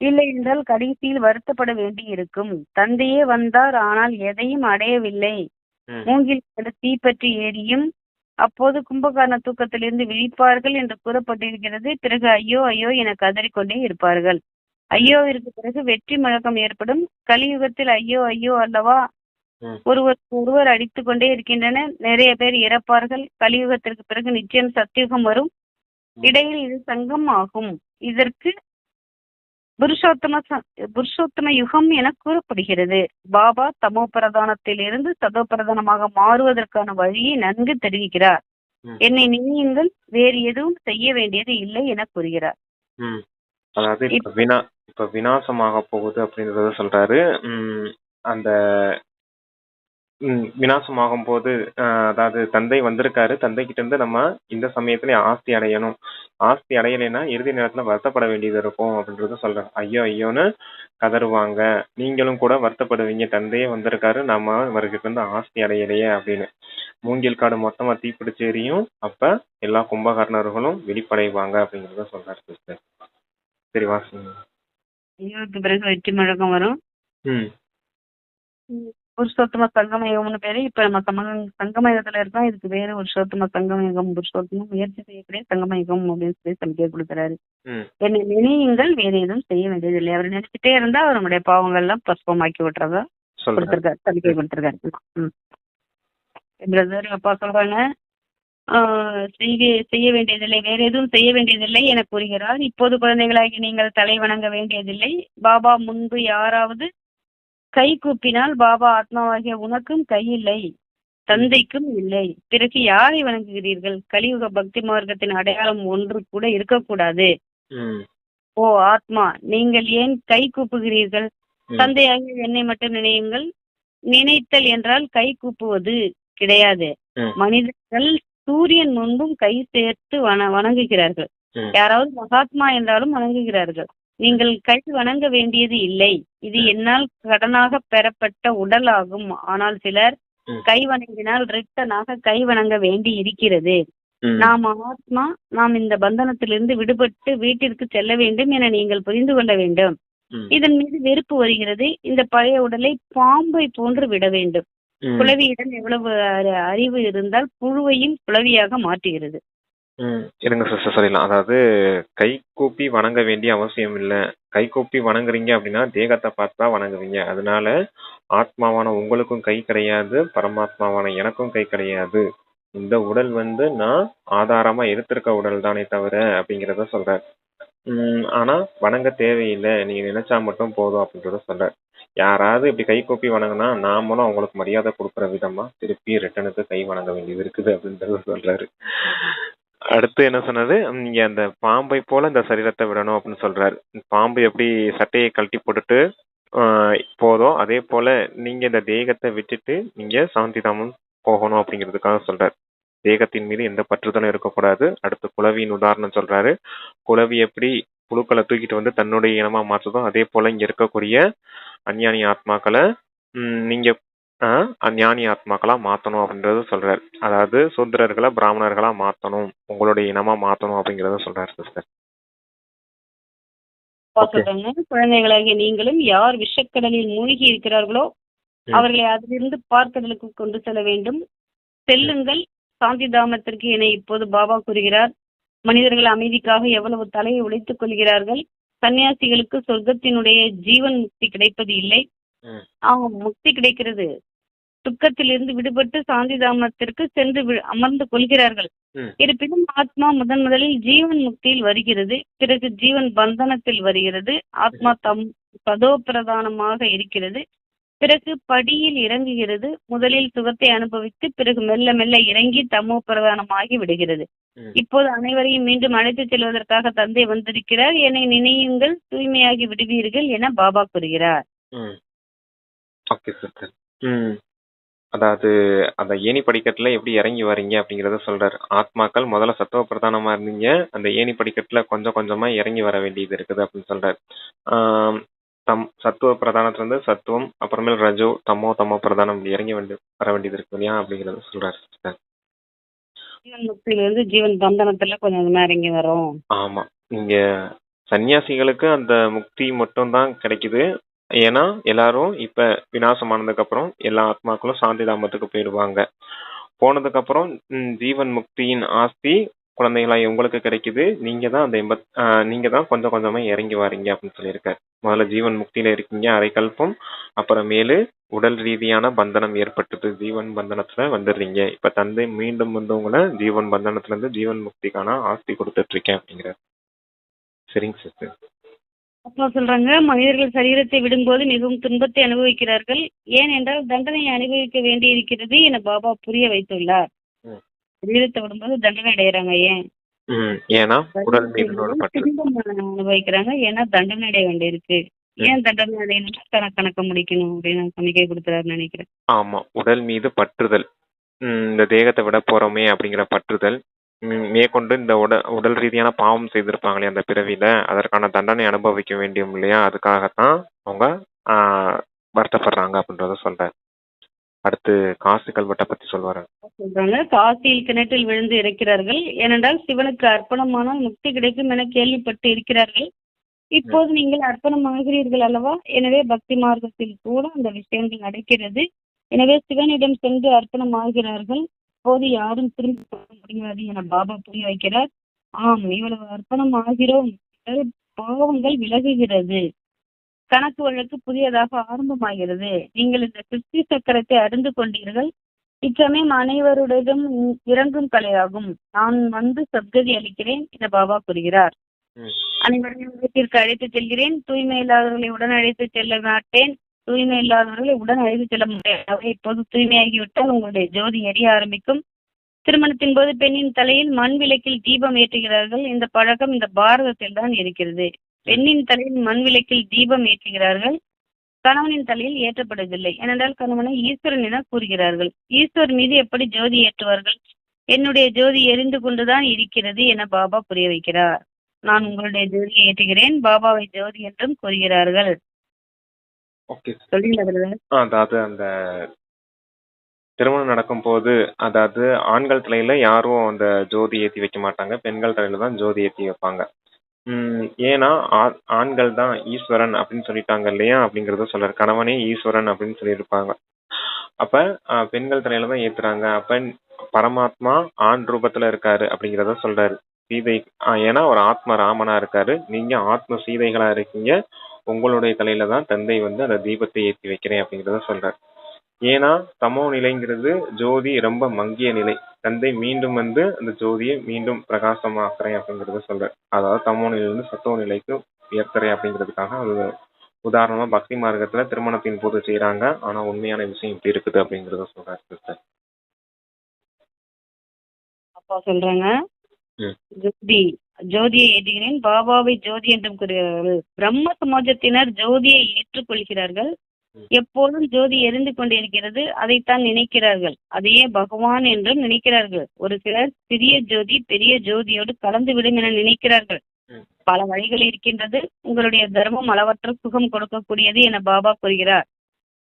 இல்லை என்றால் கடைசியில் வருத்தப்பட வேண்டி இருக்கும். தந்தையே வந்தார், ஆனால் எதையும் அடையவில்லை. மூங்கில் தீப்பற்றி ஏறியும் அப்போது கும்பகாரண தூக்கத்திலிருந்து விழிப்பார்கள் என்று கூறப்பட்டிருக்கிறது. பிறகு ஐயோ ஐயோ என கதறிக்கொண்டே இருப்பார்கள். ஐயோவிற்கு பிறகு வெற்றி முழக்கம் ஏற்படும். கலியுகத்தில் ஐயோ ஐயோ அல்லவா, ஒருவர் அடித்து கொண்டே இருக்கின்றனர். நிறைய பேர் இறப்பார்கள். கலியுகத்திற்கு பிறகு நிச்சயம் சத்தியுகம் வரும். இடையில் இது சங்கம் ஆகும். இதற்கு புருஷோத்தம யுகம் என கூறப்படுகிறது. பாபா தமோ பிரதானத்தில் இருந்து சதோ பிரதானமாக மாறுவதற்கான வழியை நன்கு தெரிவிக்கிறார். என்னை நினையுங்கள், வேறு எதுவும் செய்ய வேண்டியது இல்லை என கூறுகிறார். அதாவது இப்ப விநாசமாக போகுது அப்படின்றத சொல்றாரு. அந்த விநாசமாகும் போது அதாவது தந்தை வந்திருக்காரு. தந்தை கிட்ட இருந்து நம்ம இந்த சமயத்துல ஆஸ்தி அடையணும். ஆஸ்தி அடையலைன்னா இறுதி நேரத்துல வருத்தப்பட வேண்டியது இருக்கும் அப்படின்றத சொல்றேன். ஐயோ ஐயோன்னு கதறுவாங்க. நீங்களும் கூட வருத்தப்படுவீங்க. தந்தையே வந்திருக்காரு, நம்ம இவர்கிட்ட இருந்து ஆஸ்தி அடையலையே அப்படின்னு. மூங்கில் காடு மொத்தமா தீப்பிடிச்சு எரியும். அப்ப எல்லா கும்பகர்ணர்களும் வெளிப்படைவாங்க அப்படிங்கறத சொல்றாரு சிஸ்டர். சரி வாசிங்க. ஈவுக்கு பிறகு வெற்றி முழக்கம் வரும். ம் ம். புருஷோத்தம சங்கம யுகம்னு பேரு. இப்ப நம்ம சங்கம யுகத்துல இருக்கோம். இதுக்கு வேறு புருஷோத்தம சங்கம யுகம், புருஷோத்தமம் முயற்சி செய்யக்கூடிய சங்கம யுகம் அப்படின்னு சொல்லி சமிக்கை கொடுக்குறாரு. ம் என்னை நினையுங்கள், வேற எதுவும் செய்ய வேண்டியதில்லை. அவர் நினைச்சிட்டே இருந்தா அவருடைய பாவங்கள்லாம் பஸ்பமாக்கி விட்டுறதா சொல்றேன். கொடுத்துருக்காரு, சமிக்கை கொடுத்துருக்காரு. ம். பிரதர் அப்பா சொல்றாங்க, செய்ய வேண்டியதில்லை, வேற எதுவும் செய்ய வேண்டியதில்லை என கூறுகிறார். இப்போது குழந்தைகளாகி நீங்கள் தலை வணங்க வேண்டியதில்லை. பாபா முன்பு யாராவது கை கூப்பினால் பாபா ஆத்மாவாகிய உனக்கும் கை இல்லை, தந்தைக்கும் இல்லை. பிறகு யாரை வணங்குகிறீர்கள்? கலியுக பக்தி மார்க்கத்தின் அடையாளம் ஒன்று கூட இருக்கக்கூடாது. ம் ஓ ஆத்மா, நீங்கள் ஏன் கை கூப்புகிறீர்கள்? ம் தந்தையாகிய என்னை மட்டும் நினையுங்கள். நினைத்தல் என்றால் கை கூப்புவது கிடையாது. ம் மனிதர்கள் சூரியன் முன்பும் கை சேர்த்து வணங்குகிறார்கள். ம் யாராவது மகாத்மா என்றாலும் வணங்குகிறார்கள். நீங்கள் கை வணங்க வேண்டியது இல்லை. இது என்னால் கடனாக பெறப்பட்ட உடல் ஆகும். ஆனால் சிலர் ம் கை வணங்கினால் ரிட்டனாக கை வணங்க வேண்டி இருக்கிறது. ம் நாம் ஆத்மா, நாம் இந்த பந்தனத்திலிருந்து விடுபட்டு வீட்டிற்கு செல்ல வேண்டும் என நீங்கள் புரிந்து கொள்ள வேண்டும். ம் இதன் மீது வெறுப்பு வருகிறது. இந்த பழைய உடலை பாம்பை போன்று விட வேண்டும். ம் குளவியிடம் எவ்வளவு அறிவு இருந்தால் புழுவையும் குளவியாக மாற்றுகிறது. இருங்க சிஸ்டர் சொல்லிடலாம். அதாவது கை கூப்பி வணங்க வேண்டிய அவசியம் இல்லை. கை கூப்பி வணங்குறீங்க அப்படின்னா தேகத்தை பார்த்து தான் வணங்குவீங்க. அதனால ஆத்மாவான உங்களுக்கும் கை கிடையாது, பரமாத்மாவான எனக்கும் கை கிடையாது. இந்த உடல் வந்து நான் ஆதாரமா எடுத்திருக்க உடல் தானே தவிர அப்படிங்கிறத சொல்றார். ஆனா வணங்க தேவையில்லை, நீங்க நினைச்சா மட்டும் போதும் அப்படின்றத சொல்றார். யாராவது இப்படி கை கூப்பி வணங்கினா நாமளும் அவங்களுக்கு மரியாதை கொடுக்குற விதமா திருப்பி ரிட்டனுக்கு கை வணங்க வேண்டியது இருக்குது அப்படின்றத சொல்றாரு. அடுத்து என்ன சொன்னது, நீங்க அந்த பாம்பை போல இந்த சரீரத்தை விடணும் அப்படின்னு சொல்றாரு. பாம்பு எப்படி சட்டையை கழட்டி போட்டுட்டு போதும், அதே போல நீங்க இந்த தேகத்தை விட்டுட்டு நீங்க சாந்திதாமம் போகணும் அப்படிங்கிறதுக்காக சொல்றாரு. தேகத்தின் மீது எந்த பற்றுதலும் இருக்கக்கூடாது. அடுத்து குளவியின் உதாரணம் சொல்றாரு. குளவி எப்படி புழுக்களை தூக்கிட்டு வந்து தன்னுடைய இனமா மாற்றுதோ அதே போல இங்க இருக்கக்கூடிய அஞ்ஞானி ஆத்மாக்களை நீங்க ஞானி ஆத்மாக்களா மாத்தணும் அப்படின்றத சொல்றாரு. அதாவது சூத்திரர்களை பிராமணர்களா மாத்தணும், உங்களுடைய இனமா மாத்தணும் அப்படிங்கறத சொல்றாரு சிஸ்டர். குழந்தைகளாகிய நீங்களும் யார் விஷக்கடலில் மூழ்கி இருக்கிறார்களோ அவர்களை அதிலிருந்து பார்க்கடலுக்கு கொண்டு செல்ல வேண்டும். செல்லுங்கள் சாந்திதாமத்திற்கு என இப்போது பாபா கூறுகிறார். மனிதர்கள் அமைதிக்காக எவ்வளவு தலையை உடைத்துக் கொள்கிறார்கள். சன்னியாசிகளுக்கு சொர்க்கத்தினுடைய ஜீவன் முக்தி கிடைப்பது இல்லை. முக்தி கிடைக்கிறது. துக்கத்திலிருந்து விடுபட்டு சாந்திதாமத்திற்கு சென்று அமர்ந்து கொள்கிறார்கள். இருப்பினும் ஆத்மா முதலில் ஜீவன் முக்தியில் வருகிறது, பிறகு ஜீவன் பந்தனத்தில் வருகிறது. ஆத்மா சதோ பிரதானமாக இருக்கிறது, பிறகு படியில் இறங்குகிறது. முதலில் சுகத்தை அனுபவித்து பிறகு மெல்ல மெல்ல இறங்கி தமோ பிரதானமாகி விடுகிறது. இப்போது அனைவரையும் மீண்டும் அழைத்து செல்வதற்காக தந்தை வந்திருக்கிறார். என்னை நினையுங்கள், தூய்மையாகி விடுவீர்கள் என பாபா கூறுகிறார். அதாவது அந்த ஏணி படிக்கட்டுல எப்படி இறங்கி வரீங்க அப்படிங்கறத சொல்றாரு. ஆத்மாக்கள் முதல்ல சத்துவ பிரதானமா இருந்தீங்க, அந்த ஏணி படிக்கட்டுல கொஞ்சம் கொஞ்சமா இறங்கி வர வேண்டியது இருக்குது அப்படின்னு சொல்றாரு. சத்துவ பிரதானத்துல இருந்து சத்துவம், அப்புறமேல் ரஜோ, தமோ பிரதானம் இறங்கி வர வேண்டியது இருக்கு இல்லையா அப்படிங்கறத சொல்றாரு. ஜீவன் முக்தியிலிருந்து ஜீவன் பந்தனத்துல கொஞ்சம் இறங்கி வரும். ஆமா, நீங்க சன்னியாசிகளுக்கு அந்த முக்தி மட்டும் தான் கிடைக்குது. ஏன்னா எல்லாரும் இப்ப விநாசமானதுக்கு அப்புறம் எல்லா ஆத்மாக்களும் சாந்தி தாமத்துக்கு போயிடுவாங்க. போனதுக்கு அப்புறம் ஜீவன் முக்தியின் ஆஸ்தி குழந்தைகளாய் உங்களுக்கு கிடைக்குது. நீங்க தான் அந்த நீங்க தான் கொஞ்சம் கொஞ்சமா இறங்கி வாரீங்க அப்படின்னு சொல்லியிருக்காரு. முதல்ல ஜீவன் முக்தியில இருக்கீங்க அரைக்கல்பம், அப்புறமேலு உடல் ரீதியான பந்தனம் ஏற்பட்டது, ஜீவன் பந்தனத்துல வந்துடுறீங்க. இப்ப தந்தை மீண்டும் வந்து உங்களை ஜீவன் பந்தனத்துல இருந்து ஜீவன் முக்திக்கான ஆஸ்தி கொடுத்துட்டு இருக்கேன் அப்படிங்கிறார். சரிங்க சிஸ்டர். அப்பா சொல்றாங்க, மனிதர்கள் சரீரத்தை விடும்போது மிகவும் துன்பத்தை அனுபவிக்கிறார்கள். ஏனென்றால் தண்டனையை அனுபவிக்க வேண்டி இருக்கிறது என பாபா புரிய வைத்துள்ளார். சரீரத்தை விடும்போது தண்டனை அடைகிறாங்க. ஏன்? ஏன்னா உடல் மீது அனுபவிக்கிறாங்க. ஏன்னா தண்டனை அடைய வேண்டி இருக்கு. ஏன் தண்டனை அடையணும்? கணக்க முடிக்கணும் அப்படின்னு சமிக்கை கொடுக்குறாருன்னு நினைக்கிறேன். ஆமா, உடல் மீது பற்றுதல், இந்த தேகத்தை விட போறோமே அப்படிங்கிற பற்றுதல், மேற்கொண்டு இந்த உடல் ரீதியான பாவம் செய்திருப்பாங்களே அந்த பிறவியில, அதற்கான தண்டனை அனுபவிக்க வேண்டியும் இல்லையா, அதுக்காகத்தான் அவங்க வருத்தப்படுறாங்க அப்படின்றத சொல்றாரு. அடுத்து காசி கல்வெட்டை பத்தி சொல்றாங்க. காசியில் கிணற்றில் விழுந்து இருக்கிறார்கள். ஏனென்றால் சிவனுக்கு அர்ப்பணமானால் முக்தி கிடைக்கும் என கேள்விப்பட்டு இருக்கிறார்கள். ம். இப்போது நீங்கள் அர்ப்பணமாகிறீர்கள் அல்லவா? எனவே பக்தி மார்க்கத்தில் கூட அந்த விஷயங்கள் நடக்கிறது. எனவே சிவனிடம் சென்று அர்ப்பணமாகிறார்கள். இப்போது யாரும் திரும்பி போக முடியாது என பாபா புரிய வைக்கிறார். ஆம், இவ்வளவு அர்ப்பணம் ஆகிறோம் என்றால் பாவங்கள் விலகுகிறது. கணக்கு வழக்கு புதியதாக ஆரம்பமாகிறது. நீங்கள் இந்த சிருஷ்டி சக்கரத்தை அறிந்து கொண்டீர்கள். இச்சமயம் அனைவருடையும் இறங்கும் கலையாகும். நான் வந்து சத்கதி அளிக்கிறேன் என பாபா கூறுகிறார். ம். அனைவரையும் வீட்டிற்கு அழைத்துச் செல்கிறேன். தூய்மை இல்லாதவர்களை உடன் அழைத்துச் செல்ல மாட்டேன். தூய்மை இல்லாதவர்களை உடன் அழைத்துச் செல்ல மாட்டேன். அவை இப்போது தூய்மையாகிவிட்டால் உங்களுடைய ஜோதி எரிய ஆரம்பிக்கும். திருமணத்தின் போது பெண்ணின் தலையில் மண் விளக்கில் தீபம் ஏற்றுகிறார்கள். இந்த பழக்கம் இந்த பாரதத்தில் தான் இருக்கிறது. பெண்ணின் தலையில் மண் விளக்கில் தீபம் ஏற்றுகிறார்கள். கணவனின் தலையில் ஏற்றப்படுவதில்லை. ஏனென்றால் கணவனை ஈஸ்வரன் என கூறுகிறார்கள். ஈஸ்வர் மீது எப்படி ஜோதி ஏற்றுவார்கள்? என்னுடைய ஜோதி எரிந்து கொண்டுதான் இருக்கிறது என பாபா புரிய வைக்கிறார். நான் உங்களுடைய ஜோதியை ஏற்றுகிறேன், பாபாவை ஜோதி என்றும் கூறுகிறார்கள். ஓகே. சொல்லுங்கள். அதாவது அந்த திருமணம் நடக்கும்போது, அதாவது ஆண்கள் தலையில யாரும் அந்த ஜோதி ஏத்தி வைக்க மாட்டாங்க. பெண்கள் தலையில தான் ஜோதி ஏத்தி வைப்பாங்க. ஏன்னா ஆண்கள் தான் ஈஸ்வரன் அப்படின்னு சொல்லிட்டாங்க இல்லையா? அப்படிங்கறத சொல்றாரு. கணவனே ஈஸ்வரன் அப்படின்னு சொல்லியிருப்பாங்க. அப்ப பெண்கள் தலையில தான் ஏத்துறாங்க. அப்ப பரமாத்மா ஆண் ரூபத்துல இருக்காரு அப்படிங்கறத சொல்றாரு. சீதை ஏன்னா ஒரு ஆத்ம ராமனா இருக்காரு. நீங்க ஆத்ம சீதைகளா இருக்கீங்க. உங்களுடைய தலையில தான் தந்தை வந்து அந்த தீபத்தை ஏற்றி வைக்கிறேன் அப்படிங்கறத சொல்றாரு. ஏன்னா தமோ நிலைங்கிறது ஜோதி ரொம்ப மங்கிய நிலை. தந்தை மீண்டும் வந்து அந்த ஜோதியை மீண்டும் பிரகாசமாக்குறேன் அப்படிங்கறத சொல்றாரு. அதாவது தமோ நிலையிலிருந்து சத்துவ நிலைக்கு உயர்த்துறேன் அப்படிங்கிறதுக்காக அது உதாரணமா பக்தி மார்க்கத்துல திருமணத்தின் போது செய்யறாங்க. ஆனா உண்மையான விஷயம் இப்படி இருக்குது அப்படிங்கறத சொல்றாரு சிஸ்டர். அப்பா சொல்றாங்க, ம். ஜோதியை ஏற்றுகிறேன், பாபாவை ஜோதி என்றும் கூறுகிறார்கள். பிரம்ம சமாஜத்தினர் ஜோதியை ஏற்றுக்கொள்கிறார்கள். எப்போதும் ஜோதி எரிந்து கொண்டிருக்கிறது, அதைத்தான் நினைக்கிறார்கள். அதையே பகவான் என்றும் நினைக்கிறார்கள். ஒரு சிலர் சிறிய ஜோதி பெரிய ஜோதியோடு கலந்துவிடும் என நினைக்கிறார்கள். பல வழிகள் இருக்கின்றது. உங்களுடைய தர்மம் அளவற்ற சுகம் கொடுக்கக்கூடியது என பாபா கூறுகிறார்.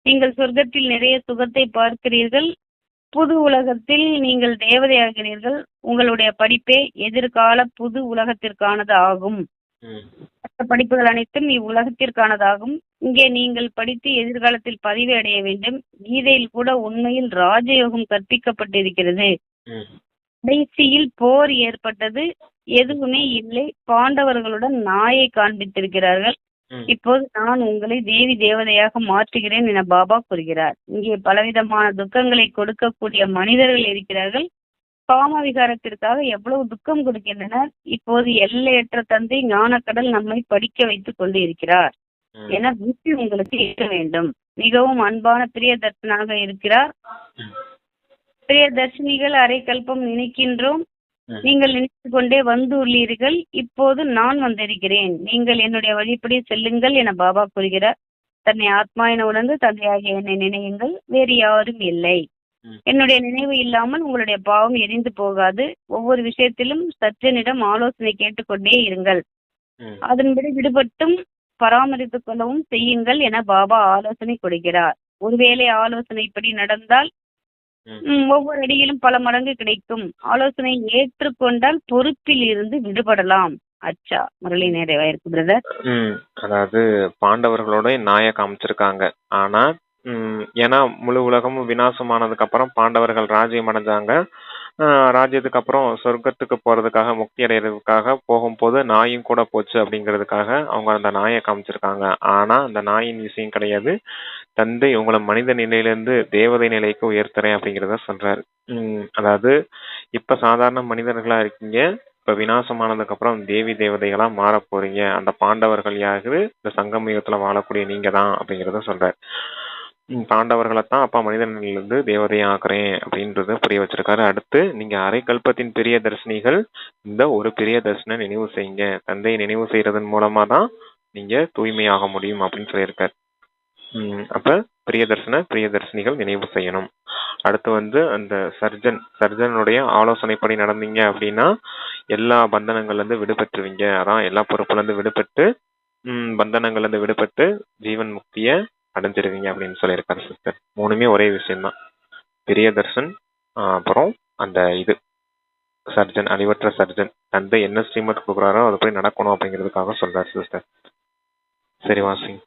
நீங்கள் சொர்க்கத்தில் நிறைய சுகத்தை பார்க்கிறீர்கள். புது உலகத்தில் நீங்கள் தேவதையாகிறீர்கள். உங்களுடைய படிப்பே எதிர்கால புது உலகத்திற்கானது ஆகும். மற்ற படிப்புகள் அனைத்தும் இவ்வுலகத்திற்கானதாகும். இங்கே நீங்கள் படித்து எதிர்காலத்தில் பதிவு அடைய வேண்டும். கீதையில் கூட உண்மையில் ராஜயோகம் கற்பிக்கப்பட்டிருக்கிறது. கடைசியில் போர் ஏற்பட்டது, எதுவுமே இல்லை. பாண்டவர்களுடன் நாயை காண்பித்திருக்கிறார்கள். இப்போது நான் உங்களை தேவி தேவதையாக மாற்றுகிறேன் என பாபா கூறுகிறார். இங்கே பலவிதமான துக்கங்களை கொடுக்கக்கூடிய மனிதர்கள் இருக்கிறார்கள். காம விகாரத்திற்காக எவ்வளவு துக்கம் கொடுக்கின்றனர். இப்போது எல்லையற்ற தந்தை ஞானக்கடல் நம்மை படிக்க வைத்துக் கொண்டு இருக்கிறார் என புத்தி உங்களுக்கு இருக்க வேண்டும். மிகவும் அன்பான பிரியதர்ஷனாக இருக்கிறார். பிரியதர்ஷினிகள் அரை கல்பம் நினைக்கின்றோம். நீங்கள் நினைத்து கொண்டே வந்துள்ளீர்கள். இப்போது நான் வந்திருக்கிறேன். நீங்கள் என்னுடைய வழிப்படி செல்லுங்கள் என பாபா கூறுகிறார். தன்னை ஆத்மா என உணர்ந்து தந்தையாகிய என்னை நினையுங்கள், வேறு யாரும் இல்லை. என்னுடைய நினைவு இல்லாமல் உங்களுடைய பாவம் எரிந்து போகாது. ஒவ்வொரு விஷயத்திலும் சற்றனிடம் ஆலோசனை கேட்டுக்கொண்டே இருங்கள். அதன்படி விடுபட்டும் பராமரித்துக் கொள்ளவும் செய்யுங்கள் என பாபா ஆலோசனை கொடுக்கிறார். ஒருவேளை ஆலோசனைப்படி நடந்தால் ஒவ்வொரு அடியிலும் பல மடங்கு கிடைக்கும். ஆலோசனை ஏற்றுக்கொண்டால் பொறுப்பில் இருந்து விடுபடலாம். அச்சா, முரளி நிறைவாயிருக்கு பிரதர். அதாவது பாண்டவர்களோட நாயை காமிச்சிருக்காங்க. ஆனா ஏன்னா முழு உலகமும் விநாசமானதுக்கு அப்புறம் பாண்டவர்கள் ராஜ்யம் அடைஞ்சாங்க. ராஜ்யத்துக்கு அப்புறம் சொர்க்கத்துக்கு போறதுக்காக முக்தி அடைகிறதுக்காக போகும்போது நாயும் கூட போச்சு அப்படிங்கிறதுக்காக அவங்க அந்த நாயை காமிச்சிருக்காங்க. ஆனா அந்த நாயின் விஷயம் கிடையாது. தந்தை உங்களை மனித நிலையிலிருந்து தேவதை நிலைக்கு உயர்த்துறேன் அப்படிங்கிறத சொல்றாரு. அதாவது இப்ப சாதாரண மனிதர்களா இருக்கீங்க, இப்ப விநாசமானதுக்கு அப்புறம் தேவி தேவதைகளா மாற போறீங்க. அந்த பாண்டவர்கள் யாரு? இந்த சங்கம யுகத்துல வாழக்கூடிய நீங்க தான் அப்படிங்கிறத சொல்றாரு. பாண்டவர்களைத்தான் அப்பா மனித நிலையிலிருந்து தேவதையா ஆக்குறேன் அப்படின்றத புரிய வச்சிருக்காரு. அடுத்து நீங்க அரை கல்பத்தின் பெரிய தரிசனிகள், இந்த ஒரு பெரிய தரிசனை நினைவு செய்யுங்க. தந்தையை நினைவு செய்யறதன் மூலமா தான் நீங்க தூய்மையாக முடியும் அப்படின்னு சொல்லியிருக்காரு. அப்ப பிரியதர்சனிகள் நினைவு செய்யணும். அடுத்து வந்து அந்த சர்ஜனுடைய ஆலோசனைப்படி நடந்தீங்க அப்படின்னா எல்லா பந்தனங்கள்ல இருந்து விடுபட்டுருவீங்க. அதான் எல்லா பொறுப்புல இருந்து விடுபட்டு பந்தனங்கள்ல இருந்து விடுபட்டு ஜீவன் முக்திய அடைஞ்சிருவீங்க அப்படின்னு சொல்லியிருக்காரு சிஸ்டர். மூணுமே ஒரே விஷயம்தான். பிரியதர்சன், அப்புறம் அந்த சர்ஜன், அழிவற்ற சர்ஜன். தந்தை என்ன ஸ்ரீமத் கொடுக்குறாரோ அதை போய் நடக்கணும் அப்படிங்கிறதுக்காக சொல்றாரு சிஸ்டர். சரி வாசிங்க.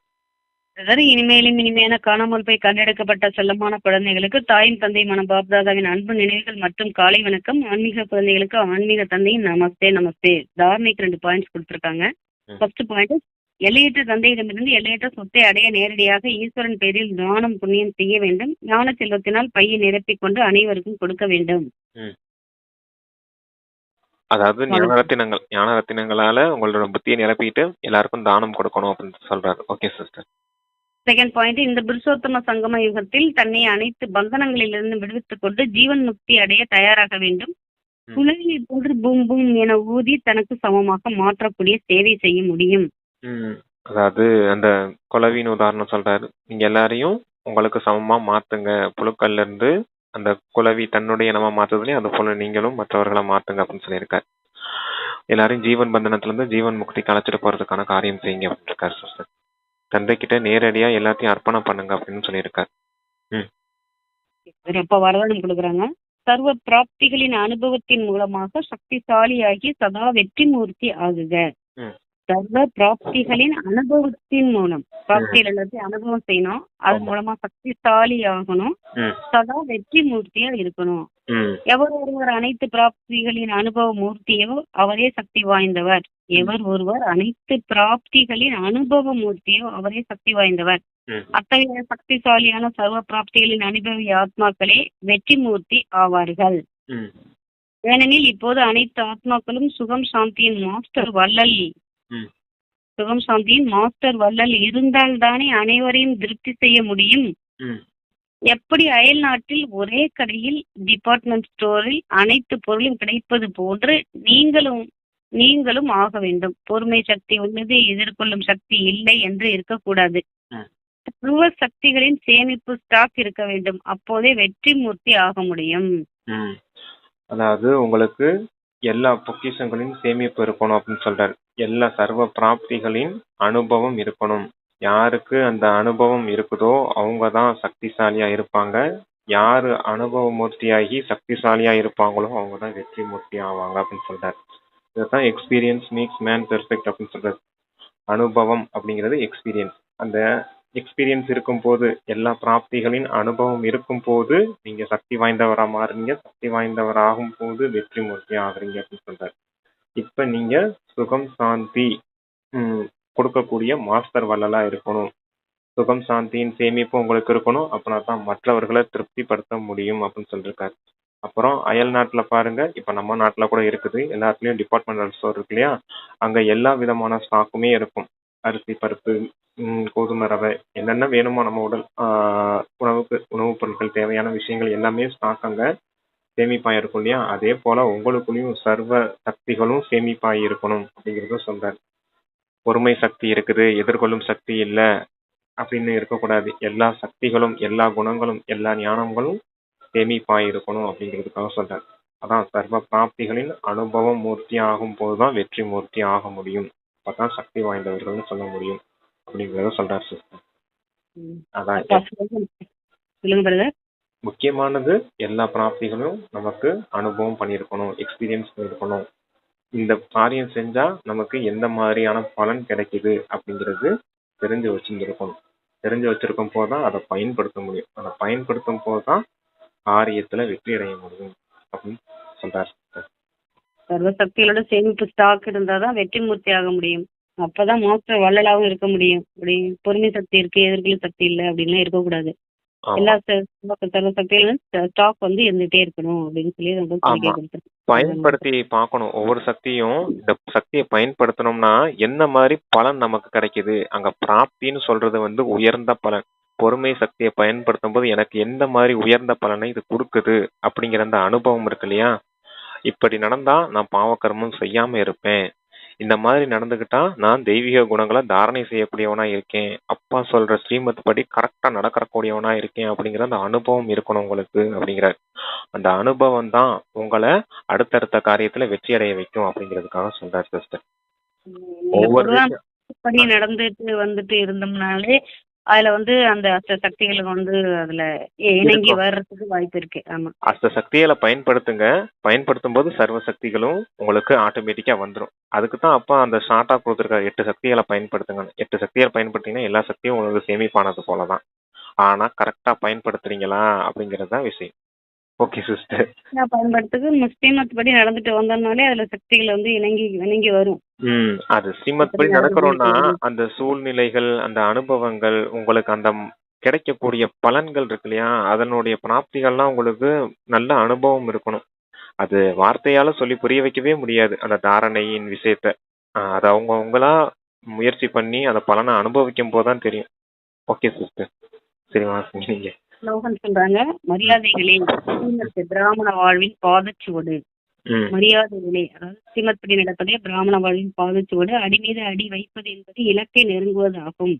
பிரதர், இனிமேலும் இனிமையான காணாமல் போய் கண்டெடுக்கப்பட்ட செல்லமான குழந்தைகளுக்கு தாயும் தந்தையுமான பாப்தாதாவின் அன்பு நினைவுகள் மற்றும் காலை வணக்கம். ஆன்மீக குழந்தைகளுக்கு ஆன்மீக தந்தையின் நமஸ்தே நமஸ்தே. தாரணைக்கு 2 பாயிண்ட்ஸ் கொடுத்துருக்காங்க. ம். ஃபர்ஸ்ட் பாயிண்ட், எல்லையற்ற தந்தையிடமிருந்து எல்லையற்ற சொத்தை அடைய நேரடியாக ஈஸ்வரன் பேரில் தானம் புண்ணியம் செய்ய வேண்டும். ஞான செல்வத்தினால் பையை நிரப்பிக் கொண்டு அனைவருக்கும் கொடுக்க வேண்டும். ம். அதாவது ஞான ரத்தினங்களால உங்களோட புத்தியை நிரப்பிட்டு எல்லாருக்கும் தானம் கொடுக்கணும் அப்படின்னு சொல்றாரு. Okay sister. செகண்ட் பாயிண்ட், இந்த புருஷோத்தம சங்கம யுகத்தில் தன்னை அனைத்து பந்தனங்களிலிருந்து விடுவித்துக் கொண்டு ஜீவன் முக்தி அடைய தயாராக வேண்டும். ம். குழலினை போன்று பூம் பூம் என ஊதி தனக்கு சமமாக மாற்றக்கூடிய சேவை செய்ய முடியும். ம். அதாவது அந்த குலவின் உதாரணம் சொல்றாரு. நீங்க எல்லாரையும் உங்களுக்கு சமமா மாத்துங்க. புழுக்கள்ல இருந்து அந்த குலவி தன்னுடைய இனமா மாத்துதுலயே அது போல நீங்களும் மற்றவர்களை மாத்துங்க அப்படின்னு சொல்லியிருக்காரு. எல்லாரையும் ஜீவன் பந்தனத்துல இருந்து ஜீவன் முக்திக்கு அழைச்சிட்டு போறதுக்கான காரியம் செய்யுங்க அப்படின்னு இருக்காரு சிஸ்டர். தந்தை கிட்ட நேரடியா எல்லாத்தையும் அர்ப்பணம் பண்ணுங்க அப்படின்னு சொல்லியிருக்காரு. ம். அப்ப வரதானம் கொடுக்குறாங்க. சர்வ பிராப்திகளின் அனுபவத்தின் மூலமாக சக்திசாலியாகி சதா வெற்றி மூர்த்தி ஆகுக. ம். சர்வ பிராப்திகளின் அனுபவத்தின் மூலம், பிராப்திகள் எல்லாத்தையும் அனுபவம் செய்யணும். அது மூலமா சக்திசாலி ஆகணும். ம். சதா வெற்றி மூர்த்தியா இருக்கணும். ம். எவர் ஒருவர் அனைத்து பிராப்திகளின் அனுபவ மூர்த்தியோ அவரே சக்தி வாய்ந்தவர். எவர் ஒருவர் அனைத்து பிராப்திகளின் அனுபவ மூர்த்தியோ அவரே சக்தி வாய்ந்தவர். ம். அத்தகைய சக்திசாலியான சர்வ பிராப்திகளின் அனுபவி ஆத்மாக்களே வெற்றி மூர்த்தி ஆவார்கள். ம். ஏனெனில் இப்போது அனைத்து ஆத்மாக்களும் சுகம் சாந்தியின் மாஸ்டர் வள்ளல் ம். சுகம் சாந்தியின் மாஸ்டர் வள்ளல் இருந்தால்தானே அனைவரையும் திருப்தி செய்ய முடியும். ம். எப்படி அயல் நாட்டில் ஒரே கடையில் டிபார்ட்மெண்ட் ஸ்டோரில் அனைத்து பொருளும் கிடைப்பது போன்று நீங்களும் ஆக வேண்டும். பொறுமை சக்தி உள்ளது, எதிர்கொள்ளும் சக்தி இல்லை என்று இருக்கக்கூடாது. ம். சர்வ சக்திகளின் சேமிப்பு ஸ்டாக் இருக்க வேண்டும். அப்போதே வெற்றி மூர்த்தி ஆக முடியும். ம். அதாவது உங்களுக்கு எல்லா பொக்கிஷங்களின் சேமிப்பு இருக்கணும் அப்படின்னு சொல்றாரு. எல்லா சர்வ பிராப்திகளின் அனுபவம் இருக்கணும். யாருக்கு அந்த அனுபவம் இருக்குதோ அவங்க தான் சக்திசாலியா இருப்பாங்க. யாரு அனுபவ மூர்த்தியாகி சக்திசாலியா இருப்பாங்களோ அவங்க தான் வெற்றி மூர்த்தி ஆவாங்க அப்படின்னு சொல்றாரு. இதுதான் எக்ஸ்பீரியன்ஸ் மேக்ஸ் மேன் பெர்ஃபெக்ட் அப்படின்னு சொல்றாரு. அனுபவம் அப்படிங்கிறது எக்ஸ்பீரியன்ஸ். அந்த எக்ஸ்பீரியன்ஸ் இருக்கும்போது, எல்லா பிராப்திகளின் அனுபவம் இருக்கும்போது நீங்க சக்தி வாய்ந்தவரா மாறுறீங்க. சக்தி வாய்ந்தவராகும் போது வெற்றி மூர்த்தி ஆகுறீங்க அப்படின்னு சொல்றாரு. இப்ப நீங்க சுகம் சாந்தி கொடுக்கக்கூடிய மாஸ்டர் வள்ளலா இருக்கணும். சுகம் சாந்தியின் சேமிப்பு உங்களுக்கு இருக்கணும். அப்படின்னா தான் மற்றவர்களை திருப்திப்படுத்த முடியும் அப்படின்னு சொல்லியிருக்காரு. அப்புறம் அயல் நாட்டுல பாருங்க, இப்ப நம்ம நாட்டுல கூட இருக்குது. எல்லாத்துலயும் டிபார்ட்மெண்டல் ஸ்டோர் இருக்கு இல்லையா? அங்க எல்லா விதமான ஸ்டாக்குமே இருக்கும். அரிசி, பருப்பு, கோதுமை, ரவை, என்னென்ன வேணுமோ நம்ம உணவுப் பொருட்கள் தேவையான விஷயங்கள் எல்லாமே ஸ்டாக் அங்க சேமிப்பாய் இருக்கும் இல்லையா? அதே போல உங்களுக்குள்ளேயும் சர்வ சக்திகளும் சேமிப்பாய் இருக்கணும் அப்படிங்கிறத சொல்றாரு. பொறுமை சக்தி இருக்குது, எதிர்கொள்ளும் சக்தி இல்லை அப்படின்னு இருக்கக்கூடாது. எல்லா சக்திகளும், எல்லா குணங்களும், எல்லா ஞானங்களும் சேமிப்பாய் இருக்கணும் அப்படிங்கிறதுக்காக சொல்றாரு. அதான் சர்வ பிராப்திகளின் அனுபவம் மூர்த்தி ஆகும் போதுதான் வெற்றி மூர்த்தி ஆக முடியும். அப்பதான் சக்தி வாய்ந்தவர்கள்னு சொல்ல முடியும் அப்படிங்கிறத சொல்றாரு சிஸ்டர். அதான் சொல்லுங்க பிரதர். முக்கியமானது, எல்லா பிராப்திகளும் நமக்கு அனுபவம் பண்ணியிருக்கணும், எக்ஸ்பீரியன்ஸ் பண்ணியிருக்கணும். இந்த காரியம் செஞ்சா நமக்கு எந்த மாதிரியான பலன் கிடைக்குது அப்படிங்கிறது தெரிஞ்சு வச்சிருக்கணும். தெரிஞ்சு வச்சிருக்கும் போதுதான் அதை பயன்படுத்த முடியும். அதை பயன்படுத்தும் போதுதான் காரியத்துல வெற்றி அடைய முடியும் அப்படின்னு சொல்றாரு. சர்வ சக்திகளோட சேமிப்பு ஸ்டாக் இருந்தாதான் வெற்றி மூர்த்தி ஆக முடியும். அப்பதான் மாஸ்டர் வள்ளலாவும் இருக்க முடியும். அப்படி பொறுமை சக்தி இருக்கு, எதிர்கொள்ளும் சக்தி இல்லை அப்படின்லாம் இருக்கக்கூடாது. எல்லா சர்வ சக்திகளும் ஸ்டாக் இருந்துட்டே இருக்கணும் அப்படின்னு சொல்லி ரொம்ப பயன்படுத்தி பார்க்கணும். ஒவ்வொரு சக்தியும் இந்த சக்தியை பயன்படுத்தணும்னா என்ன மாதிரி பலன் நமக்கு கிடைக்குது. அங்க பிராப்தின்னு சொல்றது உயர்ந்த பலன். பொறுமை சக்தியை பயன்படுத்தும் போது எனக்கு எந்த மாதிரி உயர்ந்த பலனை இது கொடுக்குது அப்படிங்கிற அந்த அனுபவம் இருக்கு இல்லையா? இப்படி நடந்தா நான் பாவக்கர்மம் செய்யாம இருப்பேன். இந்த மாதிரி நடந்துகிட்டா நான் தெய்வீக குணங்களை தாரணை செய்யக்கூடியவனா இருக்கேன். அப்பா சொல்ற ஸ்ரீமத் படி கரெக்டா நடக்கக்கூடியவனா இருக்கேன் அப்படிங்கிற அந்த அனுபவம் இருக்கணும் உங்களுக்கு அப்படிங்கிறார். அந்த அனுபவம் தான் உங்களை அடுத்தடுத்த காரியத்துல வெற்றி அடைய வைக்கும் அப்படிங்கிறதுக்காக சொல்றாரு சிஸ்டர். படி நடந்துட்டு இருந்தோம்னாலே அதுல வந்து அந்த அஷ்ட சக்திகளுக்கு வந்து அதுல இணங்கி இருக்கும். வர்றதுக்கு வாய்ப்பு இருக்கு. ஆமா. அஷ்ட சக்திகளை பயன்படுத்துங்க. பயன்படுத்தும் போது சர்வ சக்திகளும் உங்களுக்கு ஆட்டோமேட்டிக்கா வந்துடும். அதுக்கு தான் அப்பா அந்த ஷார்ட்டா கொடுத்துருக்காரு 8 சக்திகளை பயன்படுத்துங்கன்னு. 8 சக்திகளை பயன்படுத்திங்கன்னா எல்லா சக்தியும் உங்களுக்கு சேமிப்பானது போல தான். ஆனா கரெக்டா பயன்படுத்துறீங்களா அப்படிங்கிறது தான் விஷயம். Okay sister. பயன்படுத்துக்கு ஸ்ரீமத் படி நடந்துட்டு வந்தோம்னாலே அதுல சக்திகள் வந்து இணங்கி இணங்கி வரும். அது ஸ்ரீமத் படி நடக்கிறோம்னா அந்த சூழ்நிலைகள், அந்த அனுபவங்கள், உங்களுக்கு அந்த கிடைக்கக்கூடிய பலன்கள் இருக்கு இல்லையா, அதனுடைய பிராப்திகள்லாம் உங்களுக்கு நல்ல அனுபவம் இருக்கணும். அது வார்த்தையால சொல்லி புரிய வைக்கவே முடியாது அந்த தாரணையின் விஷயத்த. அது அவங்களா முயற்சி பண்ணி அந்த பலனை அனுபவிக்கும் போதுதான் தெரியும். Okay sister. சரி வாசிங்க நீங்க. லோகன் சொல்றாங்க, மரியாதைகளே, ஸ்ரீமத் பிராமண வாழ்வின் பாதச்சுவடு. மரியாதைகளே, அதாவது ஸ்ரீமத் படி நடப்பதே பிராமண வாழ்வின் பாதச்சுவடு. அடி மீது அடி வைப்பது என்பது இலக்கை நெருங்குவது ஆகும்.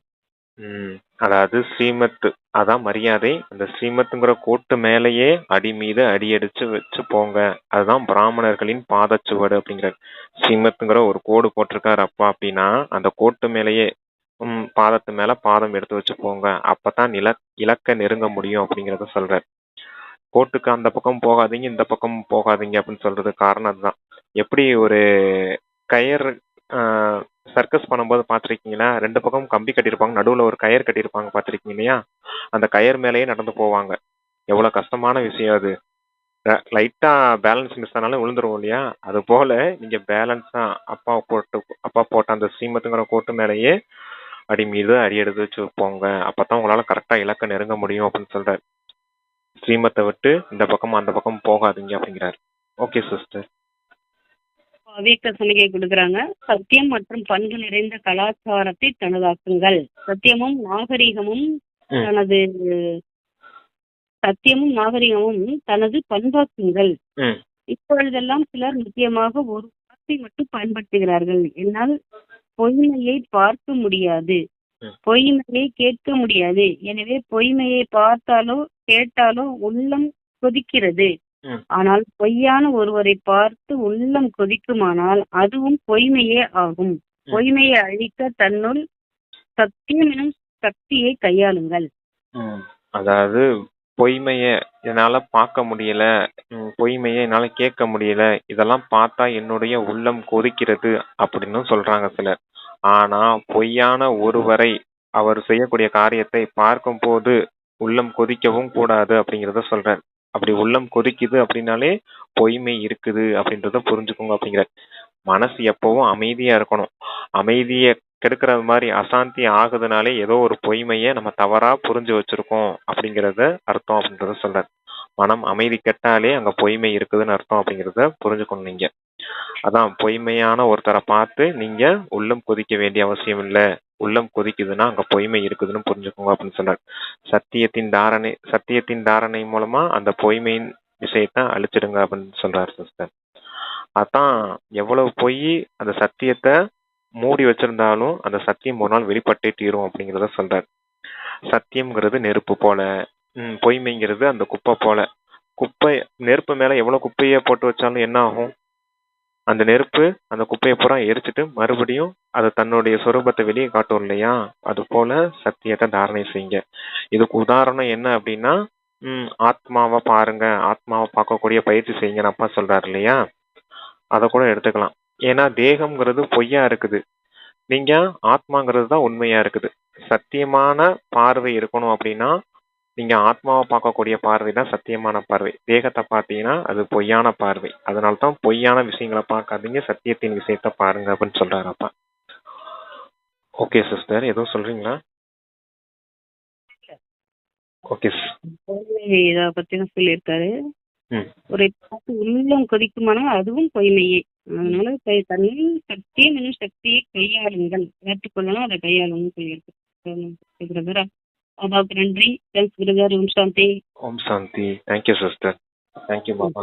அதாவது ஸ்ரீமத் அதான் மரியாதை. அந்த ஸ்ரீமத்துங்கிற கோட்டு மேலேயே அடி மீது அடி அடிச்சு வச்சு போங்க. அதுதான் பிராமணர்களின் பாதச்சுவடு அப்படிங்கிறார். ஸ்ரீமத்துங்கிற ஒரு கோடு போட்டிருக்காரு அப்பா அப்படின்னா அந்த கோட்டு மேலேயே பாதத்து மேல பாதம் எடுத்து வச்சு போங்க. அப்பதான் இலக்க நெருங்க முடியும் அப்படிங்கறத சொல்றாரு. கோட்டுக்கு அந்த பக்கம் போகாதீங்க, இந்த பக்கம் போகாதீங்க அப்படின்னு சொல்றது காரணம் அதுதான். எப்படி ஒரு கயிறு சர்க்கஸ் பண்ணும்போது பார்த்துருக்கீங்களா, 2 பக்கம் கம்பி கட்டியிருப்பாங்க, நடுவில் ஒரு கயிறு கட்டியிருப்பாங்க பார்த்துருக்கீங்க இல்லையா, அந்த கயிறு மேலேயே நடந்து போவாங்க. எவ்வளோ கஷ்டமான விஷயம் அது. லைட்டாக பேலன்ஸ் மிஸ் ஆனாலும் விழுந்துருவோம் இல்லையா, அது போல நீங்கள் பேலன்ஸாக அப்பா போட்ட அந்த ஸ்ரீமத்துங்கிற கோட்டு மேலேயே அடி மீது அடி எடுத்து வச்சு போங்க. அப்போ தான் உங்களால் கரெக்டாக இலக்கை நெருங்க முடியும் அப்படின்னு சொல்கிறார். ஸ்ரீமத்தை விட்டு இந்த பக்கம் அந்த பக்கம் போகாதீங்க அப்படிங்கிறார். Okay sister. அவ்வியக்த சமிகை கொடுக்குறாங்க. சத்தியம் மற்றும் பண்பு நிறைந்த கலாச்சாரத்தை தனதாக்குங்கள். சத்தியமும் நாகரிகமும் தனது பண்பாக்குங்கள். இப்பொழுதெல்லாம் சிலர் முக்கியமாக ஒரு வார்த்தை மட்டும் பயன்படுத்துகிறார்கள். என்னால் பொய்மையை பார்க்க முடியாது, பொய்மையை கேட்க முடியாது. எனவே பொய்மையை பார்த்தாலோ கேட்டாலோ உள்ளம் கொதிக்கிறது. ஆனால் பொய்யான ஒருவரை பார்த்து உள்ளம் கொதிக்குமானால் அதுவும் பொய்மையே ஆகும். பொய்மையை அழிக்க தன்னுள் சத்தியம் எனும் சக்தியை கையாளுங்கள். அதாவது பொய்மைய என்னால பார்க்க முடியல, பொய்மையை என்னால கேட்க முடியல, இதெல்லாம் பார்த்தா என்னுடைய உள்ளம் கொதிக்கிறது அப்படின்னு சொல்றாங்க சிலர். ஆனா பொய்யான ஒருவரை அவர் செய்யக்கூடிய காரியத்தை பார்க்கும் போது உள்ளம் கொதிக்கவும் கூடாது அப்படிங்கிறத சொல்றார். அப்படி உள்ளம் கொதிக்குது அப்படின்னாலே பொய்மை இருக்குது அப்படின்றத புரிஞ்சுக்கோங்க அப்படிங்கிற. மனசு எப்பவும் அமைதியா இருக்கணும். அமைதியை கெடுக்கிற மாதிரி அசாந்தி ஆகுதுனாலே ஏதோ ஒரு பொய்மையை நம்ம தவறா புரிஞ்சு வச்சிருக்கோம் அப்படிங்கிறத அர்த்தம் அப்படின்றத சொல்றாரு. மனம் அமைதி கெட்டாலே அங்க பொய்மை இருக்குதுன்னு அர்த்தம் அப்படிங்கிறத புரிஞ்சுக்கணும் நீங்க. அதான் பொய்மையான ஒருத்தரை பார்த்து நீங்க உள்ளம் கொதிக்க வேண்டிய அவசியம் இல்லை. உள்ளம் கொதிக்குதுன்னா அங்க பொய்மை இருக்குதுன்னு புரிஞ்சுக்கோங்க அப்படின்னு சொல்றாரு. சத்தியத்தின் தாரணை மூலமா அந்த பொய்மையின் விஷயத்த அழிச்சிடுங்க அப்படின்னு சொல்றாரு சிஸ்டர். அதான் எவ்வளவு பொய் அந்த சத்தியத்தை மூடி வச்சிருந்தாலும் அந்த சத்தியம் ஒரு நாள் வெளிப்பட்டே தீரும் அப்படிங்கிறத சொல்றாரு. சத்தியம்ங்கிறது நெருப்பு போல, பொய்மைங்கிறது அந்த குப்பை போல. குப்பை நெருப்பு மேல எவ்வளவு குப்பையை போட்டு வச்சாலும் என்ன ஆகும்? அந்த நெருப்பு அந்த குப்பையை பூரா எரிச்சிட்டு மறுபடியும் அது தன்னுடைய சொரூபத்தை வெளியே காட்டும் இல்லையா, அது போல சத்தியத்தை தாரணை செய்யுங்க. இதுக்கு உதாரணம் என்ன அப்படின்னா, ஆத்மாவை பாருங்க, ஆத்மாவை பார்க்கக்கூடிய பயிற்சி செய்யுங்கன்னு அப்பா சொல்றாரு இல்லையா, அதை கூட எடுத்துக்கலாம். ஏன்னா தேகம்ங்கிறது பொய்யா இருக்குது, நீங்க ஆத்மாங்கிறது தான் உண்மையா இருக்குது. சத்தியமான பார்வை இருக்கணும் அப்படின்னா நீங்க ஆத்மாவை பார்க்கக்கூடிய பார்வை தான் சத்தியமான பார்வை. தேகத்தை பார்த்தீங்கன்னா அது பொய்யான பார்வை. அதனால்தான் பொய்யான விஷயங்களை பார்க்காதீங்க, சத்தியத்தின் விஷயத்த பாருங்க அப்படின்னு சொல்றாருப்பா. ஓகே சிஸ்டர், ஏதோ சொல்றீங்களா? ஓகே. இதை பத்தி தான் சொல்லியிருக்காரு. ஒரு உள்ளம் கொதிக்குமானால் அதுவும் பொய்மையே. அதனால தன்னில் சத்தியம் என்னும் சக்தியை கையாளுங்கள், ஏற்றுக்கொள்ளணும், அதை கையாளணும்னு சொல்லியிருக்கு. அப்பாவுக்கு நன்றி. Thanks brother. ஓம் சாந்தி. ஓம் சாந்தி. Thank you sister. தேங்க்யூ பாபா.